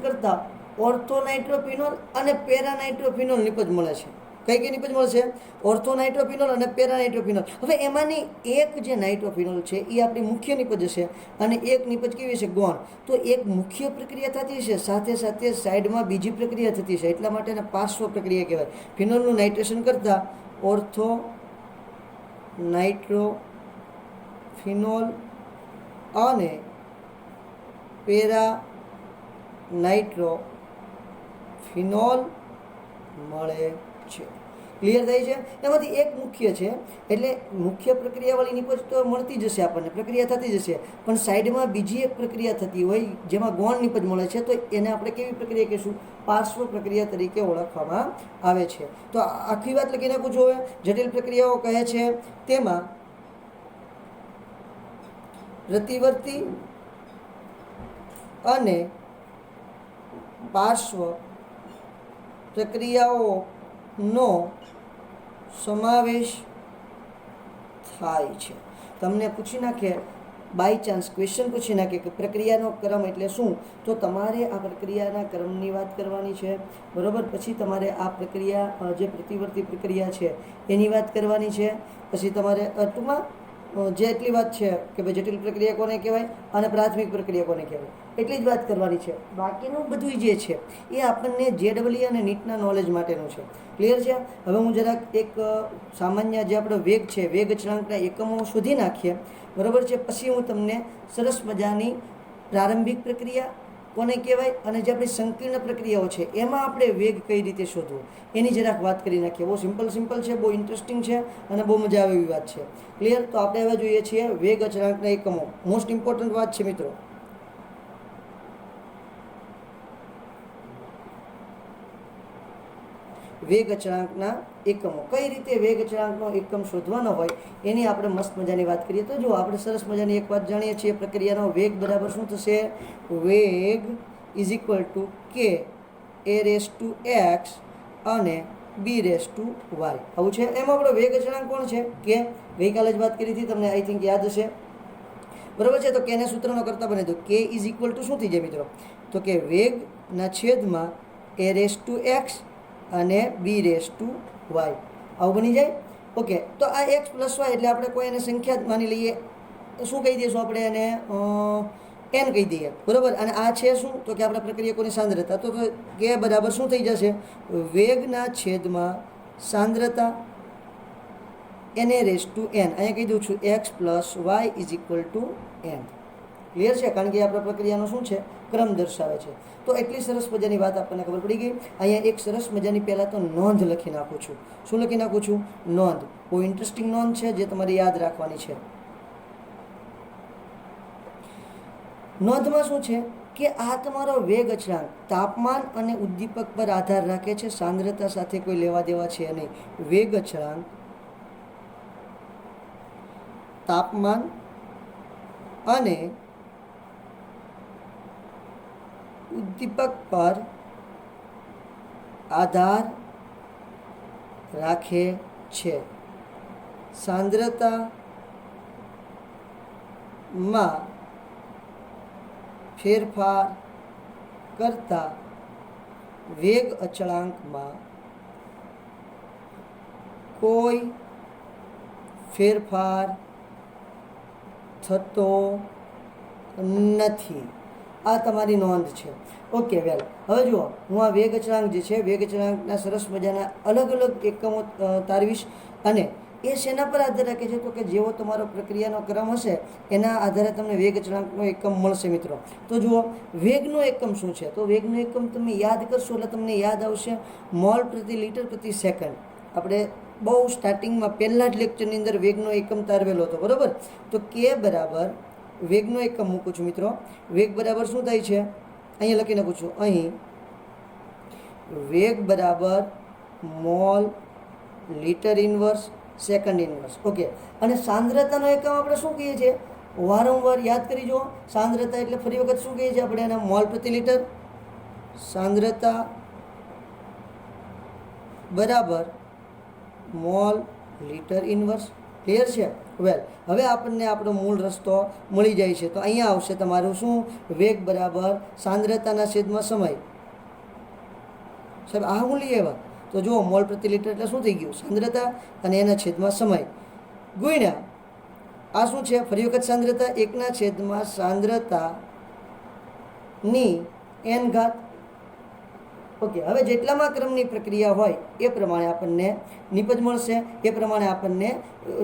કરતા ઓર્થોનાઇટ્રોફિનોલ અને પેરાનાઇટ્રોફિનોલ નિપજ મળે છે. કઈ નિપજ મળશે? ઓર્થોનાઇટ્રોફિનોલ અને પેરાનાઇટ્રોફિનોલ. હવે એમાંની એક જે નાઇટ્રોફિનોલ છે એ આપણી મુખ્ય નિપજ હશે અને એક નિપજ કેવી છે? ગૌણ. તો એક મુખ્ય પ્રક્રિયા થતી છે, સાથે સાથે સાઈડમાં બીજી પ્રક્રિયા થતી છે, એટલા માટે એને પાર્શ્વ પ્રક્રિયા કહેવાય. ફિનોલનું નાઇટ્રેશન કરતા ઓર્થોનાઇટ્રોફિનોલ અને પેરાનાઇટ્રોફિનોલ મળે છે. ક્લિયર થાય છે? એમાંથી એક મુખ્ય છે, એટલે મુખ્ય પ્રક્રિયાવાળી નિપજ તો મળતી જશે આપણને, પ્રક્રિયા થતી જશે, પણ સાઈડમાં બીજી એક પ્રક્રિયા થતી હોય જેમાં ગૌણ નિપજ મળે છે, તો એને આપણે કેવી પ્રક્રિયા કહીશું? પાર્શ્વ પ્રક્રિયા તરીકે ઓળખવામાં આવે છે. તો આખી વાત લખી નાખું છું. હવે જટિલ પ્રક્રિયાઓ કહે છે તેમાં પ્રતિવર્તી અને પાર્શ્વ પ્રક્રિયાઓનો સમાવેશ થાય છે. તમને પૂછી નાખે, બાય ચાન્સ ક્વેશ્ચન પૂછી નાખે કે પ્રક્રિયાનો ક્રમ એટલે શું, તો તમારે આ પ્રક્રિયાના ક્રમની વાત કરવાની છે. બરાબર, પછી તમારે આ પ્રક્રિયા જે પ્રતિવર્તી પ્રક્રિયા છે એની વાત કરવાની છે. પછી તમારે ટૂંકમાં જે એટલી વાત છે કે ભાઈ જટિલ પ્રક્રિયા કોને કહેવાય અને પ્રાથમિક પ્રક્રિયા કોને કહેવાય એટલી જ વાત કરવાની છે. બાકીનું બધું જે છે એ આપણને JEE અને નીટના નોલેજ માટેનું છે. ક્લિયર છે? હવે હું જરાક એક સામાન્ય જે આપણો વેગ છે, વેગ અચળાંકના એકમો શોધી નાખીએ, બરાબર છે. પછી હું તમને સરસ મજાની પ્રારંભિક પ્રક્રિયા કોને કહેવાય અને જે આપણી સંકીર્ણ પ્રક્રિયાઓ છે એમાં આપણે વેગ કઈ રીતે શોધવો એની જરાક વાત કરી નાખીએ. બહુ સિમ્પલ છે, બહુ ઇન્ટરેસ્ટિંગ છે અને બહુ મજા આવે એવી વાત છે. ક્લિયર? તો આપણે હવે જોઈએ છીએ વેગ અચળાંકના એકમો. મોસ્ટ ઇમ્પોર્ટન્ટ વાત છે મિત્રો. વેગ અચળાંકના એકમો. કઈ રીતે વેગ અચળાંકનો એકમ શોધવાનો હોય એની આપણે મસ્ત મજાની વાત કરીએ. તો જો આપણે સરસ મજાની એક વાત જાણીએ છીએ, પ્રક્રિયાનો વેગ બરાબર શું થશે? વેગ ઇઝ ઇક્વલ ટુ કે a રેસ ટુ x અને b રેસ ટુ y. આવું છે. એમાં આપણો વેગ અચળાંક કોણ છે? કે ગઈકાલે જ વાત કરી હતી, તમને આઈ થિંક યાદ હશે, બરાબર છે. તો કેને સૂત્રનો કરતા બને તો કે ઇઝ ઇક્વલ ટુ શું થઈ જાય મિત્રો? તો કે વેગના છેદમાં a રેસ ટુ x અને b રેસ ટુ y. આવું બની જાય. ઓકે, તો આ x પ્લસ y એટલે આપણે કોઈ એને સંખ્યા માની લઈએ. શું કહી દઈશું આપણે એને? n કહી દઈએ, બરાબર. અને આ છે શું? તો કે આપણા પ્રક્રિયકોની સાંદ્રતા. તો કે બરાબર શું થઈ જશે? વેગના છેદમાં સાંદ્રતા એને રેસ ટુ n. અહીંયા કહી દઉં છું x plus y is equal to n. Clear છે? કારણ કે આપણા પ્રક્રિયાનો શું છે? ક્રમ દર્શાવે છે. તો એટલી સરસ મજાની વાત આપણને ખબર પડી ગઈ. અહીંયા એક સરસ મજાની પહેલાં તો નોંધ લખી નાખું છું. શું લખી નાખું છું? નોંધ. બહુ ઇન્ટરેસ્ટિંગ નોંધ છે જે તમારે યાદ રાખવાની છે. નોંધમાં શું છે કે આ તમારો વેગ અચળાંક તાપમાન અને ઉદ્દીપક પર આધાર રાખે છે, સાંદ્રતા સાથે કોઈ લેવા દેવા છે નહીં. વેગ અચળાંક તાપમાન અને ઉદ્દીપક પર આધાર રાખે છે. સાંદ્રતામાં ફેરફાર કરતા વેગ અચળાંકમાં કોઈ ફેરફાર થતો નથી. આ તમારી નોંધ છે. ઓકે, વેલ. હવે જુઓ, હું આ વેગ અચળાંક જે છે, વેગ અચળાંકના સરસ મજાના અલગ અલગ એકમો તારવીશ. અને એ શેના પર આધાર રાખે છે? તો કે જેવો તમારો પ્રક્રિયાનો ક્રમ હશે એના આધારે તમને વેગ અચળાંકનો એકમ મળશે મિત્રો. તો જુઓ, વેગનો એકમ શું છે? તો વેગનો એકમ તમે યાદ કરશો એટલે તમને યાદ આવશે મોલ પ્રતિ લિટર પ્રતિ સેકન્ડ. આપણે બહુ સ્ટાર્ટિંગમાં પહેલાં જ લેક્ચરની અંદર વેગનો એકમ તારવેલો હતો, બરાબર. તો કે બરાબર વેગનો એકમ મૂકું છું મિત્રો. વેગ બરાબર શું થાય છે? અહીંયા લખી નાખું છું. અહીં વેગ બરાબર mall litre inverse second inverse. Okay, અને સાંદ્રતાનો એકમ આપણે શું કહીએ છીએ? વારંવાર યાદ કરી જુઓ. સાંદ્રતા એટલે ફરી વખત શું કહીએ છીએ આપણે? એના મોલ પ્રતિ લિટર. સાંદ્રતા બરાબર મોલ લિટર ઇન્વર્સ. ક્લિયર છે? વેલ, હવે આપણને આપણો મૂળ રસ્તો મળી જાય છે. તો અહીંયા આવશે તમારું શું? વેગ બરાબર સાંદ્રતાના છેદમાં સમય. સાહેબ આ હું લઈ આવ્યા? તો જુઓ, મોલ પ્રતિ લિટર એટલે શું થઈ ગયું? સાંદ્રતા અને એના છેદમાં સમય ગુણ્યા આ શું છે? ફરી વખત સાંદ્રતા, એકના છેદમાં સાંદ્રતાની n ઘાત. ઓકે, હવે જેટલામાં ક્રમની પ્રક્રિયા હોય એ પ્રમાણે આપણને નિપજ મળશે. એ પ્રમાણે આપણને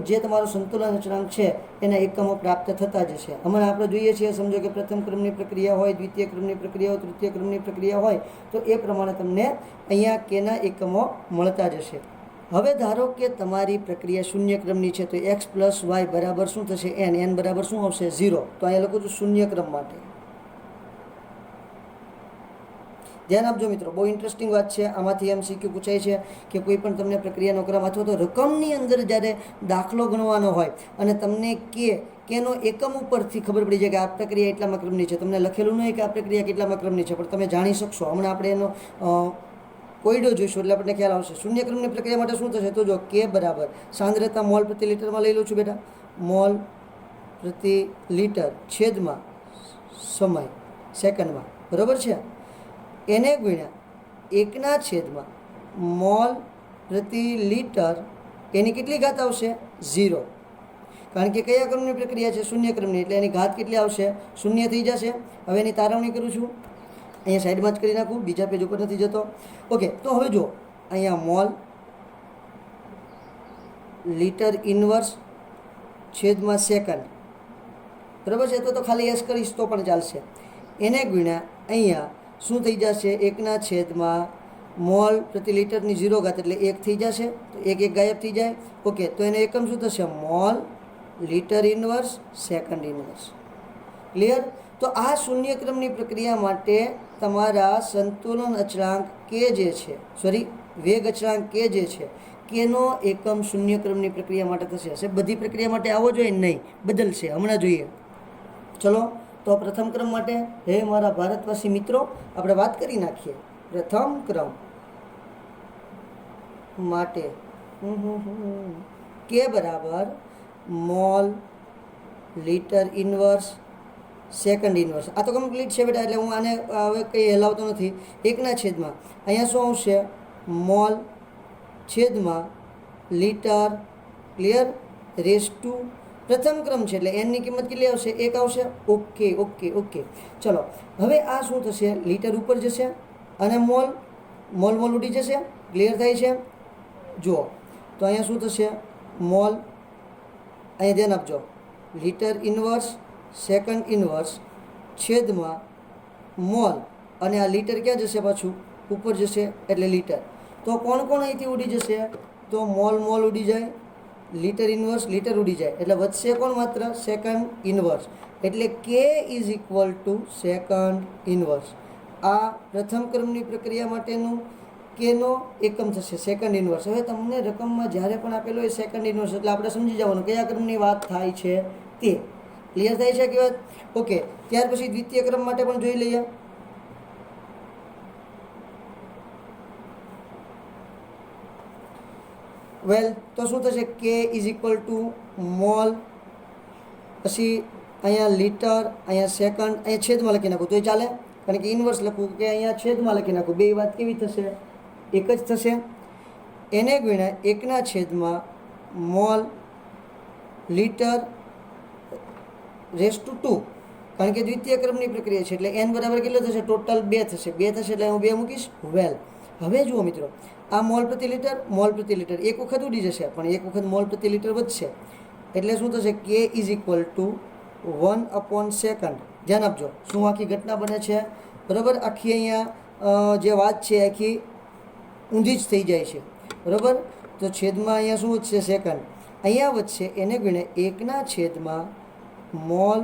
જે તમારો સંતુલન અચળાંક છે એના એકમો પ્રાપ્ત થતા જશે. હમણાં આપણે જોઈએ છીએ, સમજો કે પ્રથમ ક્રમની પ્રક્રિયા હોય, દ્વિતીય ક્રમની પ્રક્રિયા હોય, તૃતીય ક્રમની પ્રક્રિયા હોય, તો એ પ્રમાણે તમને અહીંયા કેના એકમો મળતા જશે. હવે ધારો કે તમારી પ્રક્રિયા શૂન્ય ક્રમની છે, તો x પ્લસ વાય બરાબર શું થશે? n. n બરાબર શું આવશે? 0. તો અહીંયા લખું છું શૂન્ય ક્રમ માટે. ધ્યાન આપજો મિત્રો, બહુ ઇન્ટરેસ્ટિંગ વાત છે. આમાંથી MCQ પૂછાય છે કે કોઈ પણ તમને પ્રક્રિયાનો ક્રમ અથવા તો રકમની અંદર જ્યારે દાખલો ગણવાનો હોય અને તમને કેનો એકમ ઉપરથી ખબર પડી જાય કે આ પ્રક્રિયા એટલામાં ક્રમની છે, તમને લખેલું નહીં કે આ પ્રક્રિયા કેટલામાં ક્રમની છે, પણ તમે જાણી શકશો. હમણાં આપણે એનો કોયડો જોઈશું એટલે આપણને ખ્યાલ આવશે. શૂન્ય ક્રમની પ્રક્રિયા માટે શું થશે? તો જો કે બરાબર સાંદ્રતા મોલ પ્રતિ લિટરમાં લઈ લઉં છું બેટા. મોલ પ્રતિ લિટર છેદમાં સમય સેકન્ડમાં, બરાબર છે. એને ગુણ્યા એકના છેદમાં મોલ પ્રતિ લિટર. એની કેટલી ઘાત આવશે? 0. કારણ કે કયા ક્રમની પ્રક્રિયા છે? શૂન્ય ક્રમની, એટલે એની ઘાત કેટલી આવશે? શૂન્ય થઈ જશે. હવે એની તારવણી કરું છું, અહીંયા સાઈડમાં જ કરી નાખું, બીજા પેજ ઉપર નથી જતો. ઓકે, તો હવે જો અહીંયા મોલ લીટર ઇન્વર્સ છેદમાં સેકન્ડ, બરાબર છે? તો ખાલી એસ કરીશ તો પણ ચાલશે. એને ગુણ્યા અહીંયા શું થઈ જશે? 1/, મોલ પ્રતિ લીટરની 0 ઘાત એટલે 1 થઈ જશે, તો 1 ગાયબ થઈ જાય. ઓકે, તો એને એકમ શું થશે? Mall litre inverse second inverse. Clear? તો આ શૂન્ય ક્રમની પ્રક્રિયા માટે તમારા સંતુલન અચળાંક કે જે છે, સોરી વેગ અચળાંક કે જે છે, કેનો એકમ શૂન્ય ક્રમની પ્રક્રિયા માટે થશે. બધી પ્રક્રિયા માટે આવો જોઈએ નહીં, બદલશે, હમણાં જોઈએ. ચલો, તો પ્રથમ ક્રમ માટે હે મારા ભારતવાસી મિત્રો આપણે વાત કરી નાખીએ. પ્રથમ ક્રમ માટે કે બરાબર mall litre inverse second inverse. આ તો કમ્પ્લીટ છે બેટા, એટલે હું આને હવે કંઈ હલાવતો નથી. 1/, અહીંયા શું આવશે? મોલ છેદમાં લીટર. ક્લિયર? રેસ ટુ પ્રથમ ક્રમ છે એટલે એનની કિંમત કેટલી આવશે? 1 આવશે. Okay okay okay. ચલો, હવે આ શું થશે? લીટર ઉપર જશે અને મોલ મોલ મોલ ઉડી જશે. ક્લિયર થાય છે? જુઓ, તો અહીંયા શું થશે? મોલ, અહીંયા ધ્યાન આપજો, લીટર ઇન્વર્સ સેકન્ડ ઇન્વર્સ છેદમાં મોલ, અને આ લીટર ક્યાં જશે? પાછું ઉપર જશે એટલે લીટર. તો કોણ કોણ અહીંથી ઉડી જશે? તો મોલ મોલ ઉડી જાય, લીટર ઇન્વર્સ લીટર ઉડી જાય, એટલે વધશે કોણ? માત્ર સેકન્ડ ઇન્વર્સ. એટલે કે is equal to second inverse. આ પ્રથમ ક્રમની પ્રક્રિયા માટેનું કેનો એકમ થશે? Second inverse. હવે તમને રકમમાં જ્યારે પણ આપેલો એ સેકન્ડ ઇન્વર્સ, એટલે આપણે સમજી જવાનું કયા ક્રમની વાત થાય છે તે. ક્લિયર થાય છે કે વાત? ઓકે, ત્યાર પછી દ્વિતીય ક્રમ માટે પણ જોઈ લઈએ. વેલ, તો શું થશે? કે ઇઝ ઇક્વલ ટુ મોલ, પછી અહીંયા લીટર, અહીંયા સેકન્ડ, અહીંયા છેદમાં લખી નાખું તોય ચાલે, કારણ કે ઇન્વર્સ લખું કે અહીંયા છેદમાં લખી નાખું, બે વાત કેવી થશે? એક જ થશે. એને ગુણ્યા 1/, મોલ લીટર રેસ ટુ 2, કારણ કે દ્વિતીય ક્રમની પ્રક્રિયા છે એટલે એન બરાબર કેટલો થશે? ટોટલ 2 થશે. 2 થશે એટલે હું 2 મૂકીશ. વેલ, હવે જુઓ મિત્રો, આ મોલ પ્રતિ લીટર એક વખત ઉડી જશે, પણ એક વખત મોલ પ્રતિ લીટર વધશે, એટલે શું થશે? કે ઇઝ ઇક્વલ ટુ 1/સેકન્ડ. ધ્યાન આપજો, શું આખી ઘટના બને છે? બરાબર, આખી અહીંયા જે વાત છે આખી ઊંધી જ થઈ જાય છે. બરાબર, તો છેદમાં અહીંયા શું વધશે? સેકન્ડ. અહીંયા વધશે, એને ગુણે 1/, મોલ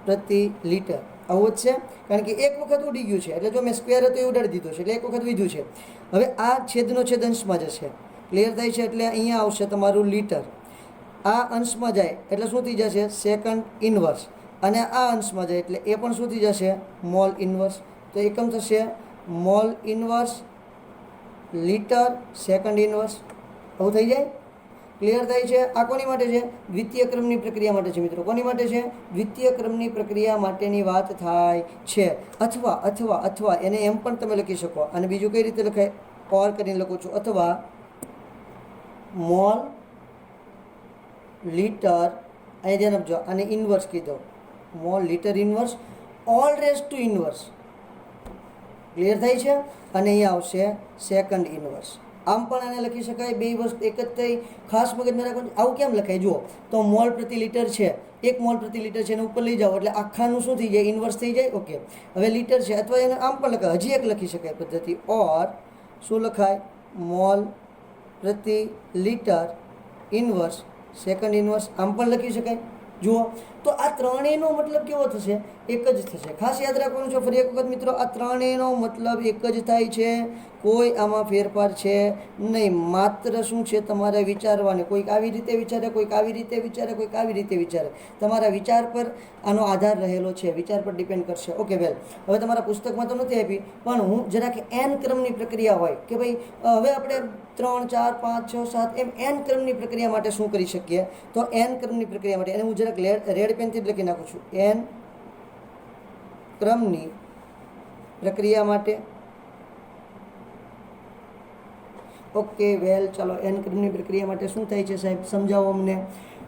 પ્રતિ લીટર આવું જ છે, કારણ કે એક વખત ઉડી ગયું છે. એટલે જો મેં સ્ક્વેર હતો એ ઉડાડી દીધો છે એટલે એક વખત વીધું છે. હવે આ છેદનો છેદ અંશમાં જશે. ક્લિયર થાય છે? એટલે અહીંયા આવશે તમારું લીટર. આ અંશમાં જાય એટલે શું થઈ જશે? Second inverse. અને આ અંશમાં જાય એટલે એ પણ શું થઈ જશે? Mall inverse. તો એકમ થશે mall inverse litre second inverse. આવું થઈ જાય. ક્લિયર થાય છે? આ કોની માટે છે? દ્વિતીય ક્રમની પ્રક્રિયા માટે છે મિત્રો. કોની માટે છે? દ્વિતીય ક્રમની પ્રક્રિયા માટેની વાત થાય છે. અથવા અથવા અથવા એને એમ પણ તમે લખી શકો, અને બીજું કઈ રીતે લખાય? ઓર કરીને લખું છું. અથવા મોલ લીટર, અહીંયા ધ્યાન આપજો, આને ઇન્વર્સ કીધો, mall litre inverse all raise to inverse. Clear થાય છે? અને અહીંયા આવશે સેકન્ડ ઇન્વર્સ. આમ પણ આને લખી શકાય. બે વસ્તુ એક જ થઈ. ખાસ મગજમાં રાખવાનું, આવું કેમ લખાય? જુઓ, તો મોલ પ્રતિ લીટર છે, 1 મોલ પ્રતિ લીટર છે, એને ઉપર લઈ જાઓ એટલે આખાનું શું થઈ જાય? ઇન્વર્સ થઈ જાય. ઓકે, હવે લીટર છે, અથવા એને આમ પણ લખાય. હજી એક લખી શકાય પદ્ધતિ, ઓર શું લખાય? મોલ પ્રતિ લીટર ઇન્વર્સ સેકન્ડ ઇન્વર્સ. આમ પણ લખી શકાય. જુઓ, તો આ ત્રણેયનો મતલબ કેવો થશે? એક જ થશે. ખાસ યાદ રાખવાનું છે ફરી એક વખત મિત્રો, આ ત્રણેયનો મતલબ એક જ થાય છે. કોઈ આમાં ફેરફાર છે નહીં. માત્ર શું છે? તમારે વિચારવાની. કોઈક આવી રીતે વિચારે, કોઈક આવી રીતે વિચારે, કોઈક આવી રીતે વિચારે. તમારા વિચાર પર આનો આધાર રહેલો છે, વિચાર પર ડિપેન્ડ કરશે. ઓકે, વેલ, હવે તમારા પુસ્તકમાં તો નથી આપી, પણ હું જરાક એન ક્રમની પ્રક્રિયા હોય કે ભાઈ હવે આપણે 3, 4, 5, 6, 7 એમ એન ક્રમની પ્રક્રિયા માટે શું કરી શકીએ? તો એન ક્રમની પ્રક્રિયા માટે એને હું જરાક રેડ પેનથી જ લખી નાખું છું. એન ક્રમની પ્રક્રિયા માટે. ઓકે વેલ, ચાલો એન ક્રમની પ્રક્રિયા માટે શું થાય છે સાહેબ, સમજાવો અમને.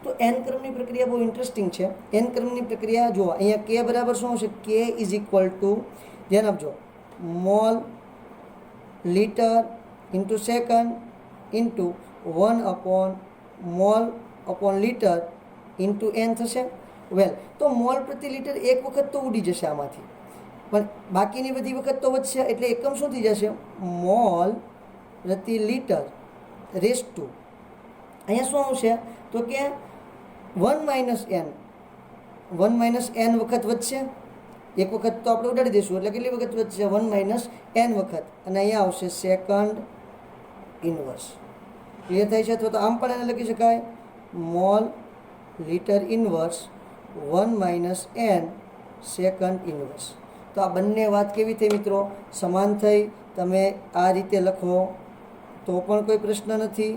તો એન ક્રમની પ્રક્રિયા બહુ ઇન્ટરેસ્ટિંગ છે. એન ક્રમની પ્રક્રિયા જુઓ, અહીંયા કે બરાબર શું આવશે, કે ઇઝ ઇક્વલ ટુ, ધ્યાન આપજો, mole litre into second into 1 mole upon litre into n થશે. વેલ, તો મોલ પ્રતિ લીટર એક વખત તો ઉડી જશે આમાંથી, પણ બાકીની બધી વખત તો વધશે, એટલે એકમ શું થઈ જશે, મોલ પ્રતિ લીટર રેસ ટુ, અહીંયા શું આવશે તો કે 1 માઇનસ એન વખત વધશે. એક વખત તો આપણે ઉડાડી દઈશું, એટલે કેટલી વખત વધશે, 1 - n વખત, અને અહીંયા આવશે સેકન્ડ ઇન્વર્સ. ક્લિયર થાય છે? અથવા તો આમ પણ એને લખી શકાય, mall litre inverse 1 - n second inverse. તો આ બંને વાત કેવી થઈ મિત્રો, સમાન થઈ. તમે આ રીતે લખો તો પણ કોઈ પ્રશ્ન નથી,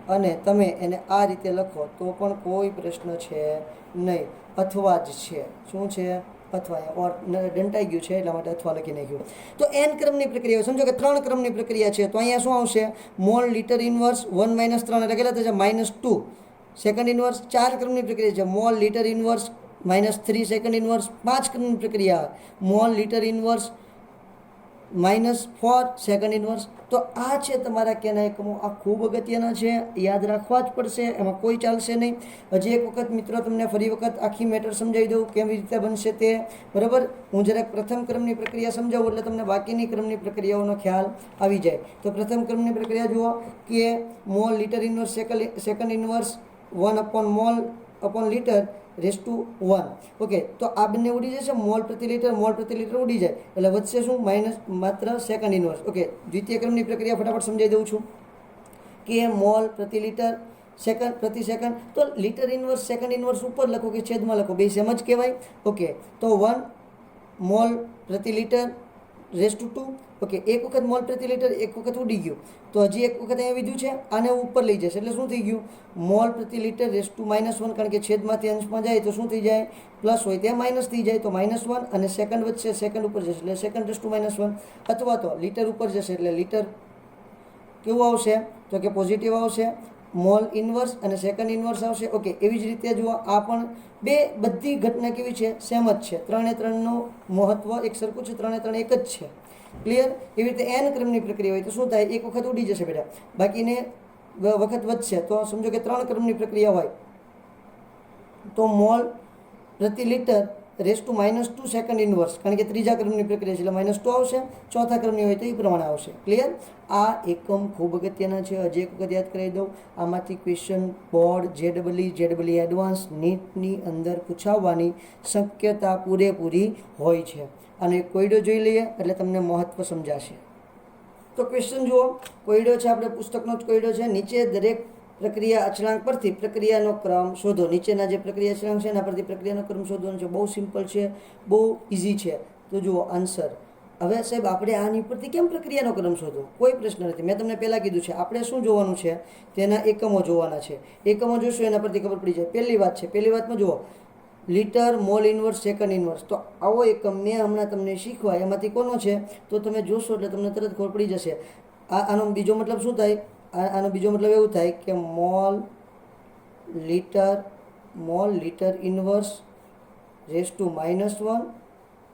અને તમે એને આ રીતે લખો તો પણ કોઈ પ્રશ્ન છે નહીં, અથવા જ છે. શું છે? અથવા. ઓર ડંટાઈ ગયું છે એટલા માટે અથવા લખી નાખ્યું. તો એન ક્રમની પ્રક્રિયા, સમજો કે 3 ક્રમની પ્રક્રિયા છે, તો અહીંયા શું આવશે, મોલ લીટર ઇન્વર્સ 1 - 3 એટલે કેટલા થશે, -2 સેકન્ડ ઇન્વર્સ. 4 ક્રમની પ્રક્રિયા છે, mall litre inverse -3 second inverse. 5 ક્રમની પ્રક્રિયા, mall litre inverse -4 second inverse. તો આ છે તમારા કેના એકમો. આ ખૂબ અગત્યના છે, યાદ રાખવા જ પડશે, એમાં કોઈ ચાલશે નહીં. હજી એક વખત મિત્રો તમને ફરી વખત આખી મેટર સમજાવી દઉં કેવી રીતે બનશે તે, બરાબર. હું જરાક પ્રથમ ક્રમની પ્રક્રિયા સમજાવું એટલે તમને બાકીની ક્રમની પ્રક્રિયાઓનો ખ્યાલ આવી જાય. તો પ્રથમ ક્રમની પ્રક્રિયા જુઓ કે mall litre inverse second inverse 1 mole upon litre raise to 1. Okay, તો આ બંને ઉડી જશે, મોલ પ્રતિ લીટર ઉડી જાય, એટલે વધશે શું, માત્ર સેકન્ડ ઇન્વર્સ. ઓકે, દ્વિતીય ક્રમની પ્રક્રિયા ફટાફટ સમજાવી દઉં છું કે મોલ પ્રતિ લીટર પ્રતિ સેકન્ડ. તો લીટર ઇન્વર્સ સેકન્ડ ઇન્વર્સ ઉપર લખો કે છેદમાં લખો, બે સેમ જ કહેવાય. ઓકે, તો 1 મોલ પ્રતિ લીટર રેસ ટુ 2. ઓકે, એક વખત મોલ પ્રતિ લીટર એક વખત ઉડી ગયું, તો હજી એક વખત અહીંયા વિધું છે, આને ઉપર લઈ જશે, એટલે શું થઈ ગયું, મોલ પ્રતિ લીટર રેસ ટુ -1, કારણ કે છેદમાંથી અંશમાં જાય તો શું થઈ જાય, પ્લસ હોય ત્યાં માઇનસ થઈ જાય, તો -1, અને સેકન્ડ વધશે, સેકન્ડ ઉપર જશે એટલે સેકન્ડ રેસ ટુ -1, અથવા તો લીટર ઉપર જશે એટલે લીટર કેવું આવશે તો કે પોઝિટિવ આવશે, મોલ ઇન્વર્સ અને સેકન્ડ ઇન્વર્સ આવશે. ઓકે, એવી જ રીતે જુઓ, આ પણ બધી ઘટના કેવી છે, સેમ જ છે. 3 મહત્વ એક સરખું છે, 3 એક જ છે. ક્લિયર? એવી રીતે એન ક્રમની પ્રક્રિયા હોય તો શું થાય, એક વખત ઉડી જશે બેટા, બાકીને વખત વધશે. તો સમજો કે 3 ક્રમની પ્રક્રિયા હોય તો મોલ પ્રતિ litre raise to -2 second inverse, કારણ કે ત્રીજા ક્રમની પ્રક્રિયા છે એટલે -2 આવશે. ચોથા ક્રમની હોય તો એ પ્રમાણે આવશે. ક્લિયર? આ એકમ ખૂબ અગત્યના છે, હજી એક વખત યાદ કરાવી દઉં. આમાંથી ક્વેશ્ચન બોર્ડ JEE એડવાન્સ નીટની અંદર પૂછાવવાની શક્યતા પૂરેપૂરી હોય છે. અને કોયડો જોઈ લઈએ એટલે તમને મહત્વ સમજાશે. તો ક્વેશ્ચન જુઓ, કોયડો છે આપણે પુસ્તકનો જ કોયડો છે. નીચે દરેક પ્રક્રિયા અચળાંક પરથી પ્રક્રિયાનો ક્રમ શોધો. નીચેના જે પ્રક્રિયા અચળાંક છે એના પરથી પ્રક્રિયાનો ક્રમ શોધવાનો છે. બહુ સિમ્પલ છે, બહુ ઇઝી છે. તો જુઓ આન્સર. હવે સાહેબ આપણે આની પરથી કેમ પ્રક્રિયાનો ક્રમ શોધો, કોઈ પ્રશ્ન નથી. મેં તમને પહેલાં કીધું છે, આપણે શું જોવાનું છે, તેના એકમો જોવાના છે. એકમો જોશું એના પરથી ખબર પડી જાય. પહેલી વાતમાં જુઓ, litre mall inverse second inverse. તો આવો એકમ મેં હમણાં તમને શીખવા, એમાંથી કોનો છે તો તમે જોશો એટલે તમને તરત ખબર પડી જશે. આનો બીજો મતલબ શું થાય, આનો બીજો મતલબ એવું થાય કે mall litre inverse raise to -1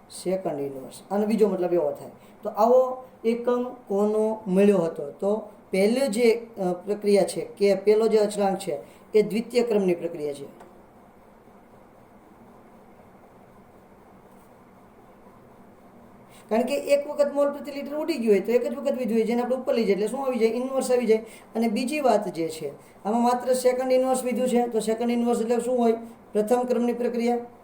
second inverse. આનો બીજો મતલબ એવો થાય. તો આવો એકમ કોનો મળ્યો હતો, તો પહેલો જે પ્રક્રિયા છે કે પહેલો જે અચળાંક છે એ દ્વિતીય ક્રમની પ્રક્રિયા છે. કારણ કે એક વખત મોલ પ્રતિ લીટર ઉડી ગયું હોય તો એક જ વખત વિધું હોય, જેને આપણે ઉપર લઈ જાય એટલે શું આવી જાય, ઇન્વર્સ આવી જાય. અને બીજી વાત જે છે, આમાં માત્ર સેકન્ડ ઇન્વર્સ વિધું છે, તો સેકન્ડ ઇન્વર્સ એટલે શું હોય, પ્રથમ ક્રમની પ્રક્રિયા.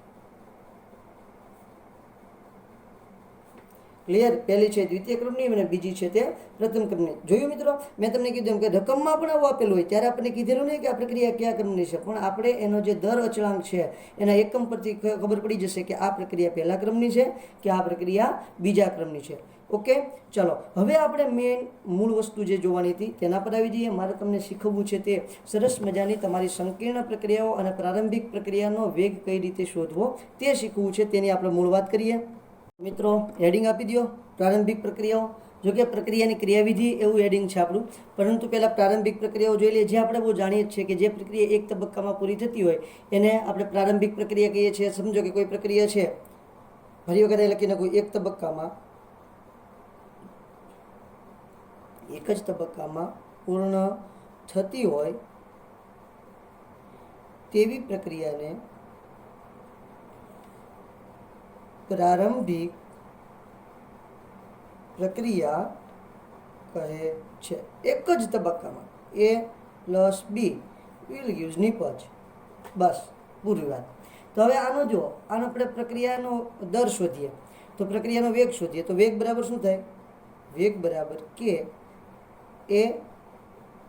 ક્લિયર? પહેલી છે દ્વિતીય ક્રમની અને બીજી છે તે પ્રથમ ક્રમની. જોયું મિત્રો, મેં તમને કીધું એમ કે રકમમાં પણ આવું આપેલું હોય ત્યારે આપણને કીધેલું નહીં કે આ પ્રક્રિયા કયા ક્રમની છે, પણ આપણે એનો જે દર અચળાંક છે એના એકમ પરથી ખબર પડી જશે કે આ પ્રક્રિયા પહેલા ક્રમની છે કે આ પ્રક્રિયા બીજા ક્રમની છે. ઓકે, ચલો હવે આપણે મેઇન મૂળ વસ્તુ જે જોવાની હતી તેના પર આવી જઈએ. મારે તમને શીખવવું છે તે સરસ મજાની તમારી સંકીર્ણ પ્રક્રિયાઓ અને પ્રારંભિક પ્રક્રિયાનો વેગ કઈ રીતે શોધવો તે શીખવું છે. તેની આપણે મૂળ વાત કરીએ. મિત્રો હેડિંગ આપી દો, પ્રારંભિક પ્રક્રિયાઓ. જો કે પ્રક્રિયાની ક્રિયાવિધિ એવું હેડિંગ છે આપણું, પરંતુ પહેલાં પ્રારંભિક પ્રક્રિયાઓ જોઈ લઈએ. જે આપણે બહુ જાણીએ જ છીએ કે જે પ્રક્રિયા એક તબક્કામાં પૂરી થતી હોય એને આપણે પ્રારંભિક પ્રક્રિયા કહીએ છીએ. સમજો કે કોઈ પ્રક્રિયા છે, ફરી વખત લખી નાખું, એક જ તબક્કામાં પૂર્ણ થતી હોય તેવી પ્રક્રિયાને પ્રારંભિક પ્રક્રિયા કહે છે. એક જ તબક્કામાં A + B will gives નિપજ. બસ પૂરી વાત. તો હવે આનો જો આનો આપણે પ્રક્રિયાનો દર શોધીએ તો પ્રક્રિયાનો વેગ શોધીએ તો વેગ બરાબર શું થાય? વેગ બરાબર K A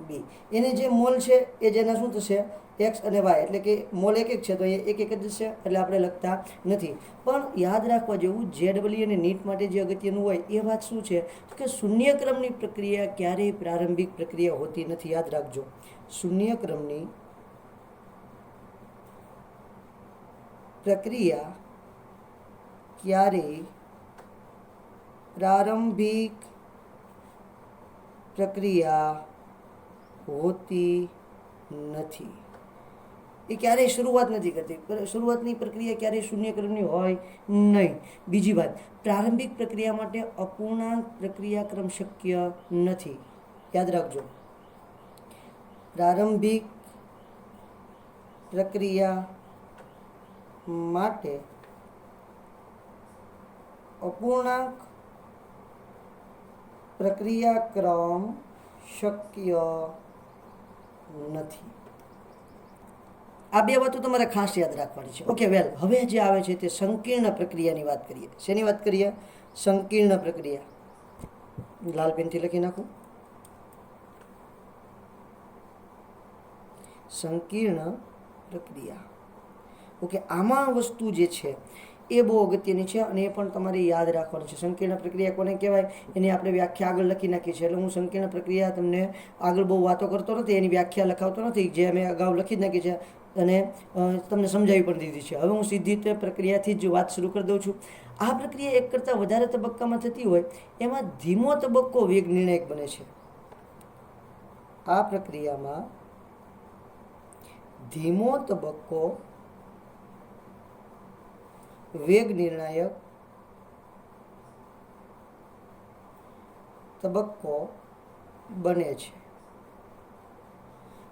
B. એને જે મોલ છે એ જેના શું થશે? એક્સ અને વાય, એટલે કે મોલ એક છે તો એ એક જ છે, એટલે આપણે લખતા નથી. પણ યાદ રાખવા જેવું ZEE અને નીટ માટે જે અગત્યનું હોય એ વાત શું છે કે શૂન્ય ક્રમની પ્રક્રિયા ક્યારેય પ્રારંભિક પ્રક્રિયા હોતી નથી. યાદ રાખજો, શૂન્ય ક્રમની પ્રક્રિયા ક્યારેય પ્રારંભિક પ્રક્રિયા હોતી નથી. એ ક્યારેય શરૂઆત નથી કરતી. શરૂઆતની પ્રક્રિયા ક્યારેય શૂન્ય ક્રમની હોય નહીં. બીજી વાત, પ્રારંભિક પ્રક્રિયા માટે અપૂર્ણાંક પ્રક્રિયાક્રમ શક્ય નથી. યાદ રાખજો, પ્રારંભિક પ્રક્રિયા માટે અપૂર્ણાંક પ્રક્રિયાક્રમ શક્ય નથી. આ બે વાતો તમારે ખાસ યાદ રાખવાની છે. ઓકે વેલ, હવે જે આવે છે તે સંકીર્ણ પ્રક્રિયાની વાત કરીએ. શેની વાત કરીએ? સંકીર્ણ પ્રક્રિયા. લાલ પેનથી લખી નાખું. સંકીર્ણ પ્રક્રિયા. ઓકે, આમાં વસ્તુ જે છે એ બહુ અગત્યની છે અને એ પણ તમારે યાદ રાખવાની છે. સંકીર્ણ પ્રક્રિયા કોને કહેવાય એની આપણે વ્યાખ્યા આગળ લખી નાખી છે. એટલે હું સંકીર્ણ પ્રક્રિયા તમને આગળ બહુ વાતો કરતો નથી, એની વ્યાખ્યા લખાવતો નથી, જે અમે અગાઉ લખી જ નાખી છે અને તમને સમજાવી પણ દીધી છે. હવે હું સીધી તે પ્રક્રિયાથી જ વાત શરૂ કરી દઉં છું. આ પ્રક્રિયા એક કરતાં વધારે તબક્કામાં થતી હોય એમાં ધીમો તબક્કો વેગ નિર્ણાયક બને છે. આ પ્રક્રિયામાં ધીમો તબક્કો વેગ નિર્ણાયક તબક્કો બને છે.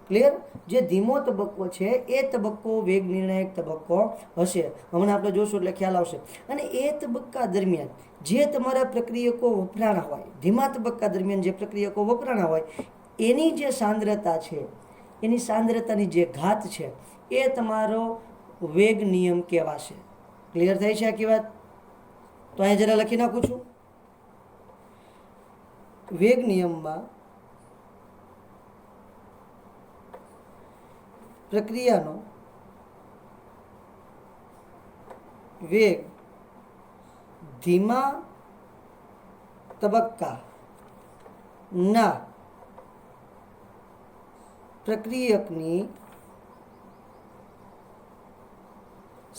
ક્લિયર? જે ધીમો તબક્કો છે એ તબક્કો વેગ નિર્ણાયક તબક્કો હશે. હમણાં આપણે જોશું એટલે ખ્યાલ આવશે. અને એ તબક્કા દરમિયાન જે તમારા પ્રક્રિયકો વપરાણા હોય, ધીમા તબક્કા દરમિયાન જે પ્રક્રિયકો વપરાણા હોય એની જે સાંદ્રતા છે, એની સાંદ્રતાની જે ઘાત છે એ તમારો વેગ નિયમ કહેવાશે. ક્લિયર થાય છે આખી વાત? તો અહીંયા જરા લખી નાખું છું. વેગ નિયમમાં પ્રક્રિયાનો વેગ ધીમા તબક્કાના પ્રક્રિયકની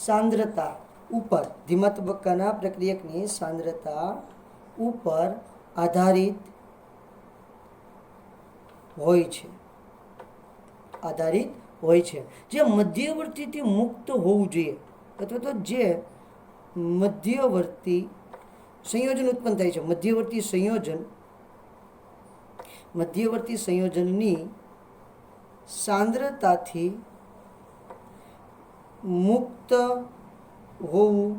સાંદ્રતા ઉપર, ધીમા તબક્કાના પ્રક્રિયકની સાંદ્રતા ઉપર આધારિત હોય છે. આધારિત હોય છે. જે મધ્યવર્તીથી મુક્ત હોવું જોઈએ, અથવા તો જે મધ્યવર્તી સંયોજન ઉત્પન્ન થાય છે, મધ્યવર્તી સંયોજનની સાંદ્રતાથી મુક્ત હોવું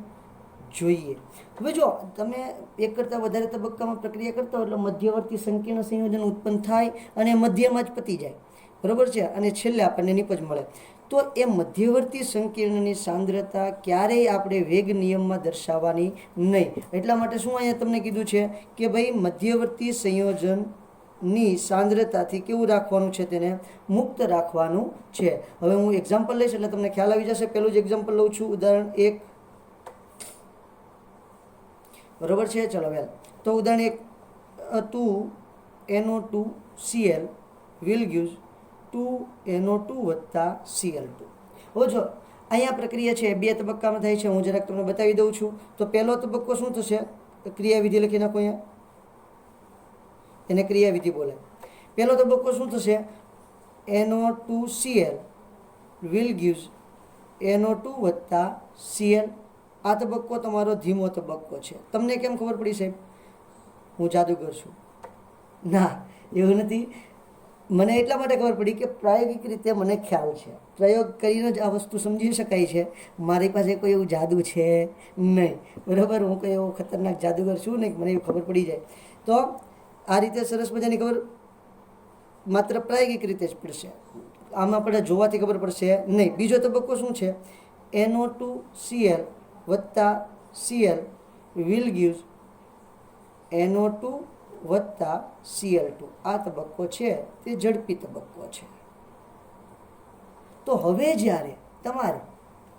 જોઈએ. હવે જો તમે એક કરતાં વધારે તબક્કામાં પ્રક્રિયા કરતા હો એટલે મધ્યવર્તી સંકીર્ણ સંયોજન ઉત્પન્ન થાય અને મધ્યમાં જ પતી જાય, બરોબર છે, અને છેલ્લે આપણને નિપજ મળે. તો એ મધ્યવર્તી સંકીર્ણની સાંદ્રતા ક્યારેય આપણે વેગ નિયમમાં દર્શાવવાની નહીં. એટલા માટે શું અહીંયા તમને કીધું છે કે ભાઈ મધ્યવર્તી સંયોજનની સાંદ્રતાથી કેવું રાખવાનું છે? તેને મુક્ત રાખવાનું છે. હવે હું એક્ઝામ્પલ લઈશ એટલે તમને ખ્યાલ આવી જશે. પહેલું જ એક્ઝામ્પલ લઉં છું, ઉદાહરણ 1, બરોબર છે. ચલો વેલ, તો ઉદાહરણ 1, 2NO2Cl will gives 2NO2 + Cl2. હવે જો અહીંયા પ્રક્રિયા છે બે તબક્કામાં થાય છે. હું જરાક તમને બતાવી દઉં છું. તો પહેલો તબક્કો શું થશે? ક્રિયાવિધિ લખી નાખો અહીંયા. એને ક્રિયાવિધિ બોલાય. પહેલો તબક્કો શું થશે? NO2Cl વિલ ગીવ્સ NO2 વત્તા Cl. આ તબક્કો તમારો ધીમો તબક્કો છે. તમને કેમ ખબર પડી સાહેબ? હું જાદુગર છું? ના, એવું નથી. મને એટલા માટે ખબર પડી કે પ્રાયોગિક રીતે મને ખ્યાલ છે, પ્રયોગ કરીને જ આ વસ્તુ સમજી શકાય છે. મારી પાસે કોઈ એવું જાદુ છે નહીં, બરાબર? હું કોઈ એવો ખતરનાક જાદુગર છું નહીં, મને એવું ખબર પડી જાય. તો આ રીતે સરસ મજાની ખબર માત્ર પ્રાયોગિક રીતે જ પડશે, આમાં આપણે જોવાથી ખબર પડશે નહીં. બીજો તબક્કો શું છે? NO2Cl વત્તા Cl વિલ ગીવ્સ NO2 વત્તા Cl2. આ તબક્કો છે તે ઝડપી તબક્કો છે. તો હવે જ્યારે તમારે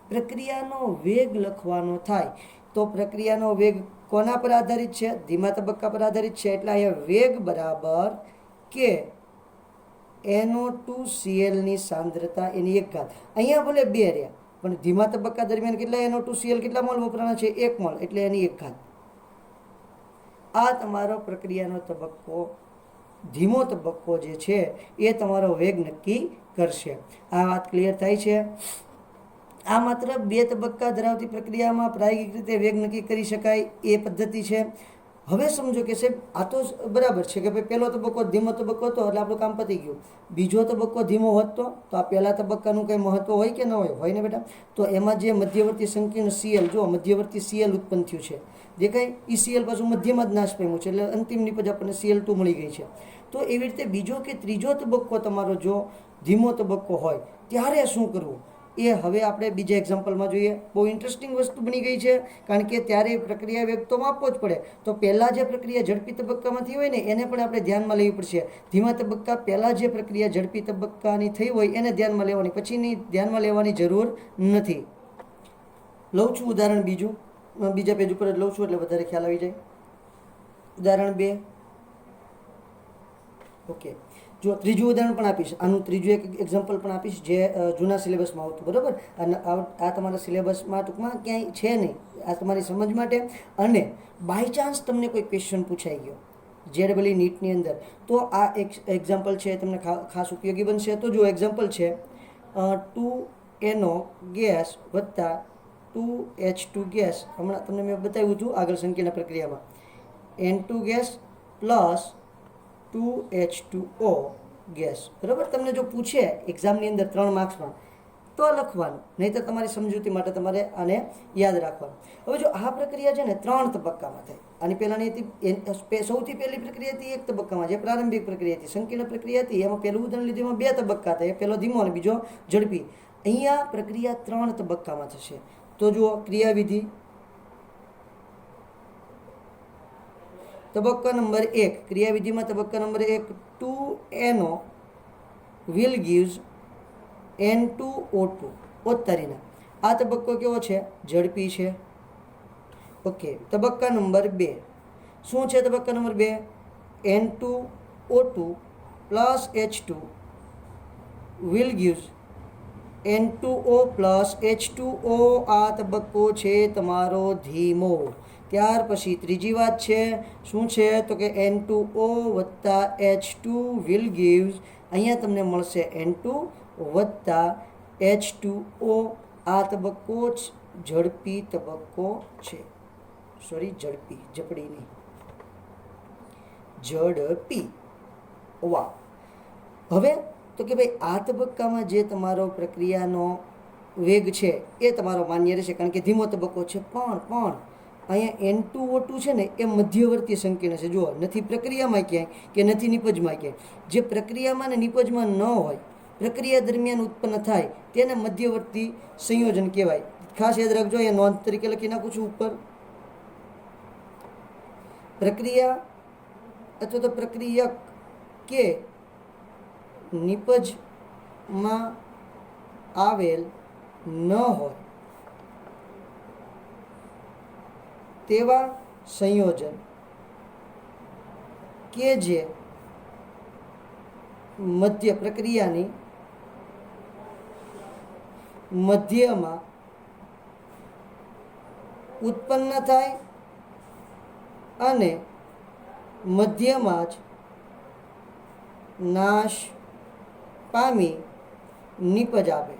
પ્રક્રિયાનો વેગ લખવાનો થાય તો પ્રક્રિયાનો વેગ કોના પર આધારિત છે? ધીમા તબક્કા પર આધારિત છે. એટલે અહીંયા વેગ બરાબર કે NO2Clની સાંદ્રતા એની 1 ઘાત. અહીંયા ભલે 2 રહ્યા, પણ ધીમા તબક્કા દરમિયાન કેટલા NO2Cl કેટલા મોલ વપરાણા છે? 1 મોલ, એટલે એની 1 ઘાત. આ તમારો પ્રક્રિયાનો તબક્કો, ધીમો તબક્કો જે છે એ તમારો વેગ નક્કી કરશે. આ વાત ક્લિયર થાય છે? આ માત્ર 2 તબક્કા ધરાવતી પ્રક્રિયામાં પ્રાયોગિક રીતે વેગ નક્કી કરી શકાય એ પદ્ધતિ છે. હવે સમજો કે સાહેબ આ તો બરાબર છે કે ભાઈ પહેલો તબક્કો ધીમો તબક્કો હતો એટલે આપણું કામ પતી ગયું. બીજો તબક્કો ધીમો હોત તો આ પહેલા તબક્કાનું કંઈ મહત્વ હોય કે ન હોય? હોય ને બેટા. તો એમાં જે મધ્યવર્તી સંકીર્ણ Cl, જો મધ્યવર્તી Cl ઉત્પન્ન થયું છે, દેખાય? એ Cl પાછું મધ્યમાં જ નાશ પામ્યું છે, એટલે અંતિમ નિપજ આપણને Cl2 મળી ગઈ છે. તો એવી રીતે બીજો કે ત્રીજો તબક્કો તમારો જો ધીમો તબક્કો હોય ત્યારે શું કરવું એ હવે આપણે બીજા એક્ઝામ્પલમાં જોઈએ. બહુ ઇન્ટરેસ્ટિંગ વસ્તુ બની ગઈ છે, કારણ કે ત્યારે પ્રક્રિયા વેગ તો માપવો જ પડે. તો પહેલાં જે પ્રક્રિયા ઝડપી તબક્કામાંથી હોય ને એને પણ આપણે ધ્યાનમાં લેવી પડશે. ધીમા તબક્કા પહેલાં જે પ્રક્રિયા ઝડપી તબક્કાની થઈ હોય એને ધ્યાનમાં લેવાની, પછીની ધ્યાનમાં લેવાની જરૂર નથી. લઉં છું ઉદાહરણ બીજું, બીજા પેજ ઉપર જ લઉં છું એટલે વધારે ખ્યાલ આવી જાય. ઉદાહરણ 2. ઓકે, જો ત્રીજું ઉદાહરણ પણ આપીશ, આનું ત્રીજું એક એક્ઝામ્પલ પણ આપીશ જે જૂના સિલેબસમાં આવતું, બરાબર? અને આ તમારા સિલેબસમાં ટૂંકમાં ક્યાંય છે નહીં, આ તમારી સમજ માટે. અને બાય ચાન્સ તમને કોઈ ક્વેશ્ચન પૂછાઈ ગયો JEE નીટની અંદર, તો આ એક એક્ઝામ્પલ છે તમને ખાસ ઉપયોગી બનશે. તો જો એક્ઝામ્પલ છે 2NO ગેસ વત્તા 2H2 ગેસ. હમણાં તમને મેં બતાવ્યું હતું આગળ સંકીર્ણ પ્રક્રિયામાં. N2 gas plus 2H2O gas, બરાબર? તમને જો પૂછે એક્ઝામની અંદર 3 માર્ક્સમાં તો લખવાનું, નહીં તો તમારી સમજૂતી માટે તમારે આને યાદ રાખવાનું. હવે જો આ પ્રક્રિયા છે ને 3 તબક્કામાં થાય. આની પહેલાંની હતી સૌથી પહેલી પ્રક્રિયા હતી 1 તબક્કામાં, જે પ્રારંભિક પ્રક્રિયા હતી, સંકીર્ણ પ્રક્રિયા હતી. એમાં પહેલું ઉદાહરણ લીધું, એમાં 2 તબક્કા હતા, પહેલો ધીમો અને બીજો ઝડપી. અહીંયા પ્રક્રિયા 3 તબક્કામાં થશે. તો જુઓ ક્રિયાવિધિ. તબક્કા નંબર 1, ક્રિયાવિધિમાં તબક્કા number 1, 2NO will gives N2O2 ઓતારીના. આ તબક્કો કેવો છે? ઝડપી છે. ઓકે, તબક્કા નંબર 2 શું છે? તબક્કા number 2 N2O2 plus H2 will gives N2O plus H2O. આ તબક્કો છે તમારો ધીમો. ત્યાર પછી ત્રીજી વાત છે, શું છે? તો કે N2O વત્તા H2 વિલ ગીવ્સ, અહીંયા તમને મળશે N2 વત્તા H2O. આ તબક્કો જ ઝડપી તબક્કો છે. સોરી, ઝડપી, ઝપડી નહીં, ઝડપી. વાહ. હવે તો કે ભાઈ આ તબક્કામાં જે તમારો પ્રક્રિયાનો વેગ છે એ તમારો માન્ય રહેશે, કારણ કે ધીમો તબક્કો છે. પણ અહીંયા N2O2 છે ને એ મધ્યવર્તી સંકીર્ણ છે. જુઓ, નથી પ્રક્રિયામાં ક્યાંય કે નથી નિપજમાં ક્યાંય. જે પ્રક્રિયામાં ને નિપજમાં ન હોય, પ્રક્રિયા દરમિયાન ઉત્પન્ન થાય, તેને મધ્યવર્તી સંયોજન કહેવાય. ખાસ યાદ રાખજો, અહીંયા નોંધ તરીકે લખી નાખું છું ઉપર. પ્રક્રિયા અથવા તો પ્રક્રિયક કે નિપજમાં આવેલ ન હોય તેવા સંયોજન કે જે મધ્ય પ્રક્રિયાની મધ્યમાં ઉત્પન્ન થાય અને મધ્યમાં જ નાશ પામી નિપજ આપે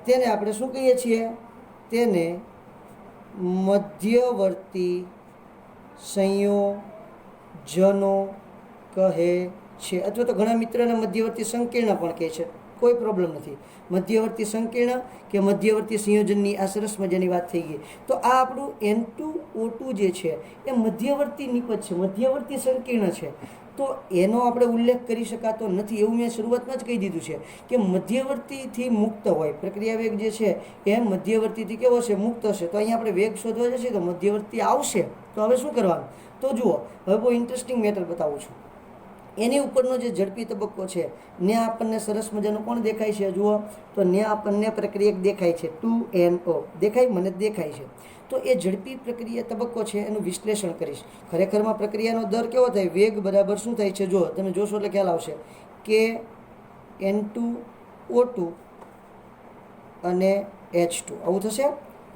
તેને આપણે શું કહીએ છીએ? તેને મધ્યવર્તી સંયોજનો કહે છે, અથવા તો ઘણા મિત્રોને મધ્યવર્તી સંકીર્ણ પણ કહે છે, કોઈ પ્રોબ્લેમ નથી. મધ્યવર્તી સંકીર્ણ કે મધ્યવર્તી સંયોજનની આ સરસ મજાની વાત થઈ ગઈ. તો આ આપણું N2O2 જે છે એ મધ્યવર્તી નિપજ છે, મધ્યવર્તી સંકીર્ણ છે. તો એનો આપણે ઉલ્લેખ કરી શકાતો નથી, એવું મેં શરૂઆતમાં જ કહી દીધું છે કે મધ્યવર્તીથી મુક્ત હોય. પ્રક્રિયા વેગ જે છે એ મધ્યવર્તીથી કેવો છે? મુક્ત હશે. તો અહીંયા આપણે વેગ શોધવા જશે તો મધ્યવર્તી આવશે. તો હવે શું કરવાનું? તો જુઓ, હવે બહુ ઇન્ટરેસ્ટિંગ મેટર બતાવું છું. એની ઉપરનો જે ઝડપી તબક્કો છે ને આપણને સરસ મજાનું પણ દેખાય છે. જુઓ તો ને આપણને પ્રક્રિયક દેખાય છે 2NO દેખાય, મને જ દેખાય છે. તો એ ઝડપી પ્રક્રિયા તબક્કો છે એનું વિશ્લેષણ કરીશ. ખરેખરમાં પ્રક્રિયાનો દર કેવો થાય? વેગ બરાબર શું થાય છે? જુઓ, તમે જોશો એટલે ખ્યાલ આવશે કે N2O2 અને H2 આવું થશે.